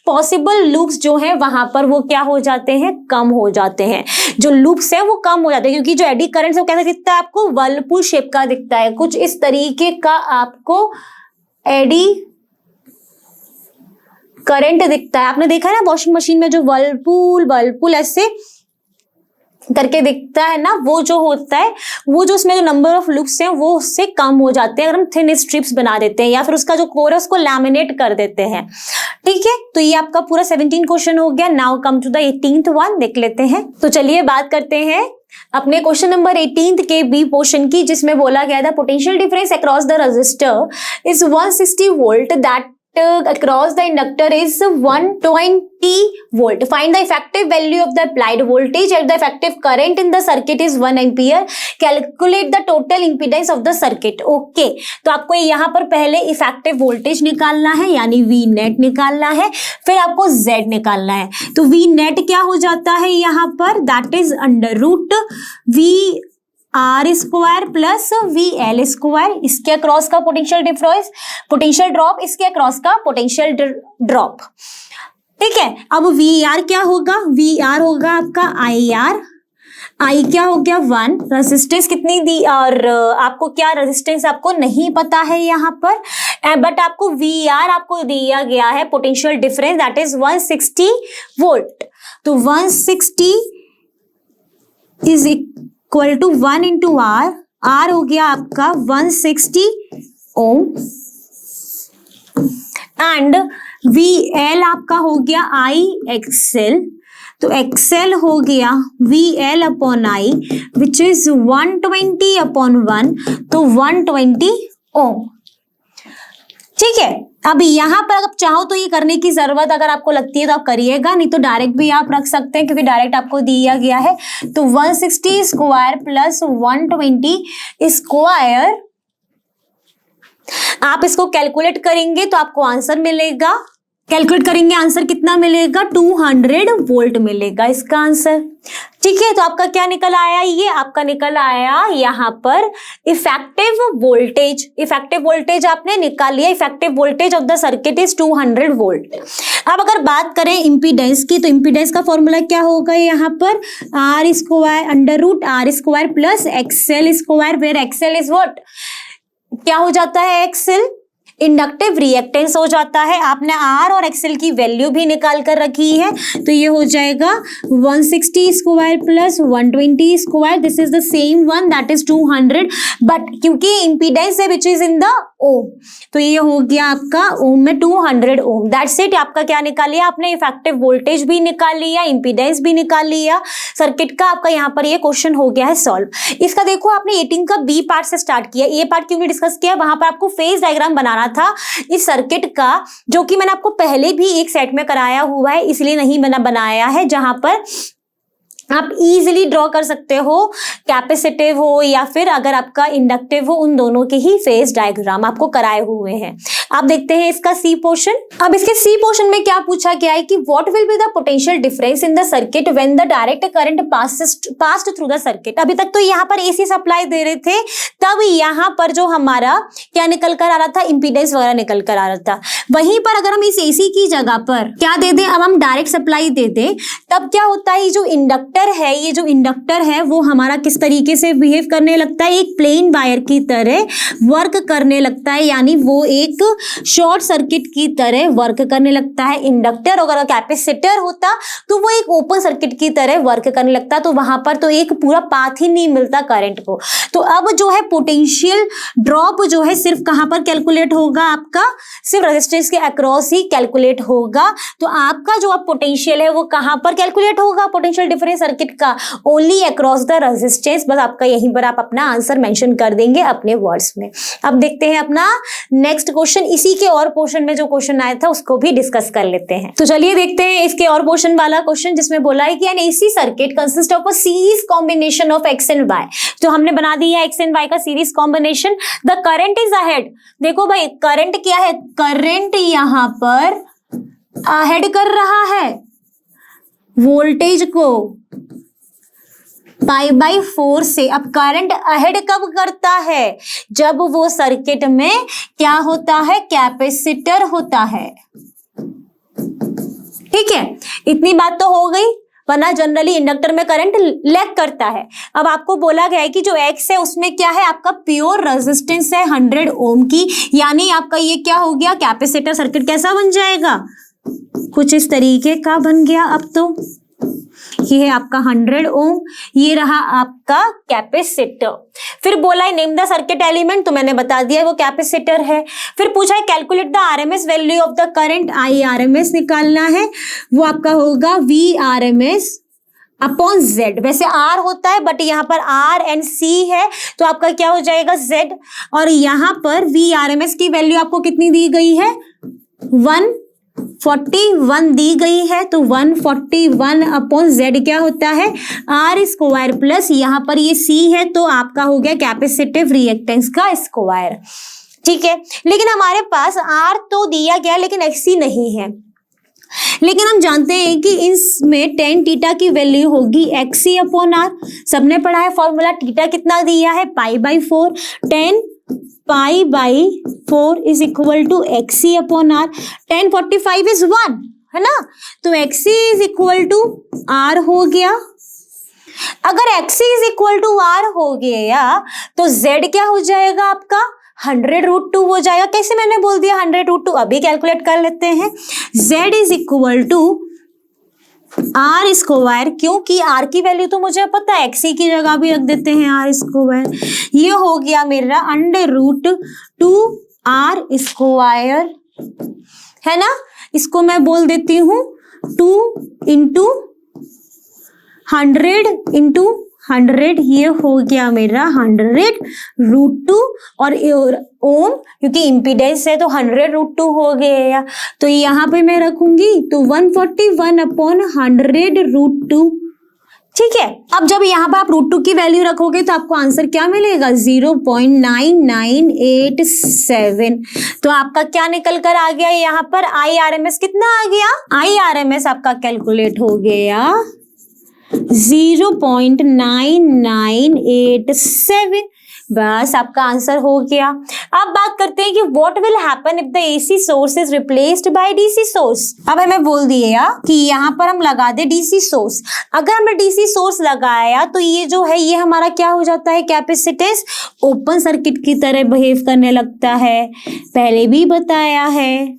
possible loops जो है वहां पर वो क्या हो जाते हैं, कम हो जाते हैं। जो लूप्स है वो कम हो जाते हैं, क्योंकि जो एडी करंट है वो कैसा दिखता है आपको, वर्लपूल शेप का दिखता है, कुछ इस तरीके का आपको एडी करंट दिखता है। आपने देखा है ना वॉशिंग मशीन में जो वर्लपूल ऐसे करके दिखता है ना, वो जो होता है, वो जो उसमें जो नंबर ऑफ लूप्स हैं वो उससे कम हो जाते हैं अगर हम थिन स्ट्रिप्स बना देते हैं या फिर उसका जो कोर है उसको लैमिनेट कर देते हैं। ठीक है, तो ये आपका पूरा 17 क्वेश्चन हो गया। Now come to the 18th one, देख लेते हैं। तो चलिए बात करते हैं अपने क्वेश्चन नंबर 18 के बी पोर्शन की, जिसमें बोला गया था potential difference across the register is 160 volt, that across the inductor is 120 volt. Find the effective value of the applied voltage at the effective current in the circuit is 1 ampere. Calculate the total impedance of the circuit. Okay, तो आपको यहाँ पर पहले effective voltage निकालना है यानी V net निकालना है, फिर आपको Z निकालना है। तो V नेट क्या हो जाता है यहाँ पर, that is under root V R square plus V L square, इसके अक्रॉस का पोटेंशियल ड्रॉप, इसके अक्रॉस का पोटेंशियल ड्रॉप। ठीक है, अब वी आर क्या होगा, वी आर होगा आपका आई आर, आई क्या हो गया 1, रेजिस्टेंस कितनी दी, और आपको क्या रेजिस्टेंस आपको नहीं पता है यहाँ पर, बट आपको वी आर आपको दिया गया है potential difference, that is 160 volt. तो 160 is equal to 1 into R, R हो गया आपका 160 ओम, एंड वी एल आपका हो गया आई एक्सएल, तो एक्सएल हो गया V L upon I which is 120 upon 1, तो 120 ओम। ठीक है, अब यहाँ पर अगर चाहो तो ये करने की जरूरत अगर आपको लगती है तो आप करिएगा, नहीं तो डायरेक्ट भी आप रख सकते हैं क्योंकि डायरेक्ट आपको दिया गया है। तो 160 स्क्वायर प्लस 120 स्क्वायर, आप इसको कैलकुलेट करेंगे तो आपको आंसर मिलेगा, कैलकुलेट करेंगे आंसर कितना मिलेगा, 200 वोल्ट मिलेगा इसका आंसर। ठीक है, तो आपका क्या निकल आया, ये आपका निकल आया यहाँ पर इफेक्टिव वोल्टेज। इफेक्टिव वोल्टेज आपने निकाल लिया, effective voltage of the circuit is 200 volt. अब अगर बात करें इम्पीडेंस की, तो इम्पीडेंस का फॉर्मूला क्या होगा यहाँ पर, R square under root R square plus XL square, where XL is what, क्या हो जाता है एक्सएल, इंडक्टिव रिएक्टेंस हो जाता है। आपने आर और एक्सएल की वैल्यू भी निकाल कर रखी है, तो ये हो जाएगा 160 square plus 120 square, this is the same one that is 200, but क्योंकि इंपीडेंस है विच इज इन द ओम, तो ये हो गया आपका ओम में 200 ओम। That's it. आपका क्या निकाल लिया आपने, इफेक्टिव वोल्टेज भी निकाल लिया, इंपीडेंस भी निकाल लिया सर्किट का। आपका यहाँ पर ये क्वेश्चन हो गया है सॉल्व। इसका देखो आपने 18 का बी पार्ट से स्टार्ट किया, ए पार्ट क्यों नहीं डिस्कस किया, वहां पर आपको फेज डायग्राम बनाना था इस सर्किट का, जो कि मैंने आपको पहले भी एक सेट में कराया हुआ है, इसलिए नहीं मैंने बनाया है, जहां पर आप इजीली ड्रॉ कर सकते हो, कैपेसिटिव हो या फिर अगर आपका इंडक्टिव हो, उन दोनों के ही फेज डायग्राम आपको कराए हुए हैं। आप देखते हैं इसका सी पोर्शन। अब इसके सी पोर्शन में क्या पूछा गया है कि what will be the potential difference in the circuit when the direct current passed through the circuit. अभी तक तो यहाँ पर एसी सप्लाई दे रहे थे, तब यहाँ पर जो हमारा क्या निकल कर आ रहा था, इंपीडेंस वगैरह निकल कर आ रहा था। वहीं पर अगर हम इस एसी की जगह पर क्या दे दें, अब हम डायरेक्ट सप्लाई दे दें, तब क्या होता है, जो इंडक्टर है वो हमारा किस तरीके से बिहेव करने लगता है, एक प्लेन वायर की तरह वर्क करने लगता है, यानी वो एक शॉर्ट सर्किट की तरह वर्क करने लगता है। इंडक्टर अगर कैपेसिटर होता तो वो एक ओपन सर्किट की तरह वर्क करने लगता, तो वहां पर तो एक पूरा पाथ ही नहीं मिलता करंट को। तो अब जो है पोटेंशियल ड्रॉप जो है सिर्फ कहां पर कैलकुलेट होगा, आपका सिर्फ रेजिस्टेंस के अक्रॉस ही कैलकुलेट होगा। तो आपका जो अब पोटेंशियल है वो कहां पर कैलकुलेट होगा, पोटेंशियल डिफरेंस सर्किट का ओनली अक्रॉस द रेजिस्टेंस। बस आपका यहीं पर आप अपना आंसर मेंशन कर देंगे अपने वर्ड्स में। अब देखते हैं अपना नेक्स्ट क्वेश्चन, इसी के और पोर्शन में जो क्वेश्चन आया था उसको भी डिस्कस कर लेते हैं। तो चलिए देखते हैं इसके और पोर्शन वाला क्वेश्चन, जिसमें बोला है कि an AC circuit consist of a series combination of X and Y. तो हमने बना दिया एक्स एंड वाई का series combination. The current is ahead, देखो भाई करंट क्या है, करंट यहां पर अहेड कर रहा है वोल्टेज को पाई बाई 4 से। अब करंट अहेड कब करता है, जब वो सर्किट में क्या होता है, कैपेसिटर होता है। ठीक है, इतनी बात तो हो गई, वरना जनरली इंडक्टर में करंट लैग करता है। अब आपको बोला गया है कि जो एक्स है उसमें क्या है, आपका प्योर रेजिस्टेंस है 100 ओम की, यानी आपका ये क्या हो गया, कैपेसिटर सर्किट कैसा बन जाएगा, कुछ इस तरीके का बन गया। अब तो ये है आपका 100 ओम, ये रहा आपका कैपेसिटर। फिर बोला है नेम द सर्किट एलिमेंट, तो मैंने बता दिया वो कैपेसिटर है। फिर पूछा है calculate the RMS value of the current, RMS निकालना है, वो आपका होगा Vrms अपॉन Z। वैसे R होता है बट यहाँ पर R एंड C है, तो आपका क्या हो जाएगा Z, और यहाँ पर Vrms की वैल्यू आपको कितनी दी गई है, 141 दी गई है। तो 141 अपॉन Z क्या होता है, R स्क्वायर प्लस यहाँ पर ये C है, तो आपका हो गया कैपेसिटिव रिएक्टेंस का स्क्वायर। ठीक है, लेकिन हमारे पास R तो दिया गया लेकिन XC नहीं है, लेकिन हम जानते हैं कि इसमें tan थीटा की वैल्यू होगी XC अपॉन R। सबने पढ़ा है फॉर्मूला, थीटा कितना दिया है, pi by 4, tan pi by 4 is equal to XC upon R। tan 45 is 1 है ना, तो XC is equal to R हो गया। अगर XC is equal to R हो गया तो Z क्या हो जाएगा आपका, 100√2 हो जाएगा। कैसे मैंने बोल दिया 100√2, अभी कैलकुलेट कर लेते हैं। Z is equal to R square, क्योंकि R की वैल्यू तो मुझे पता है, XC की जगह भी रख देते हैं R स्क्वायर। ये हो गया मेरा √2 R स्क्वायर, है ना, इसको मैं बोल देती हूँ 2 इंटू 100 ये हो गया मेरा 100√2, और ओम क्योंकि इंपीडेंस है तो 100√2 हो गया, तो यहाँ पे मैं रखूंगी तो 141 अपॉन 100√2। ठीक है, अब जब यहाँ पर आप √2 की वैल्यू रखोगे तो आपको आंसर क्या मिलेगा, 0.9987। तो आपका क्या निकल कर आ गया, यहाँ पर IRMS कितना आ गया, IRMS आपका कैलकुलेट हो गया 0.9987। बस आपका आंसर हो गया। अब बात करते हैं कि what will happen if the AC source is replaced by DC source. अब हमें बोल दिया कि यहाँ पर हम लगा दे डीसी सोर्स। अगर हमने डीसी सोर्स लगाया तो ये जो है ये हमारा क्या हो जाता है, कैपेसिटेंस ओपन सर्किट की तरह बिहेव करने लगता है, पहले भी बताया है।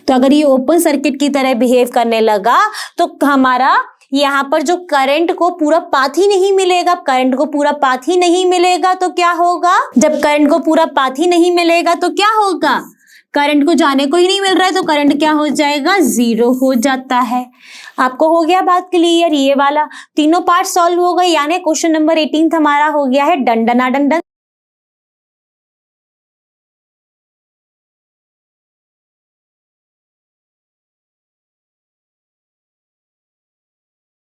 तो अगर ये ओपन सर्किट की तरह बिहेव करने लगा तो हमारा यहाँ पर जो करंट को पूरा पाथ ही नहीं मिलेगा। करंट को पूरा पाथ ही नहीं मिलेगा तो क्या होगा, जब करंट को पूरा पाथ ही नहीं मिलेगा तो क्या होगा, करंट को जाने को ही नहीं मिल रहा है तो करंट क्या हो जाएगा, जीरो हो जाता है। आपको हो गया बात क्लियर। ये वाला तीनों पार्ट सॉल्व हो गए, यानी क्वेश्चन नंबर 18 हमारा हो गया है डन डना डन डन।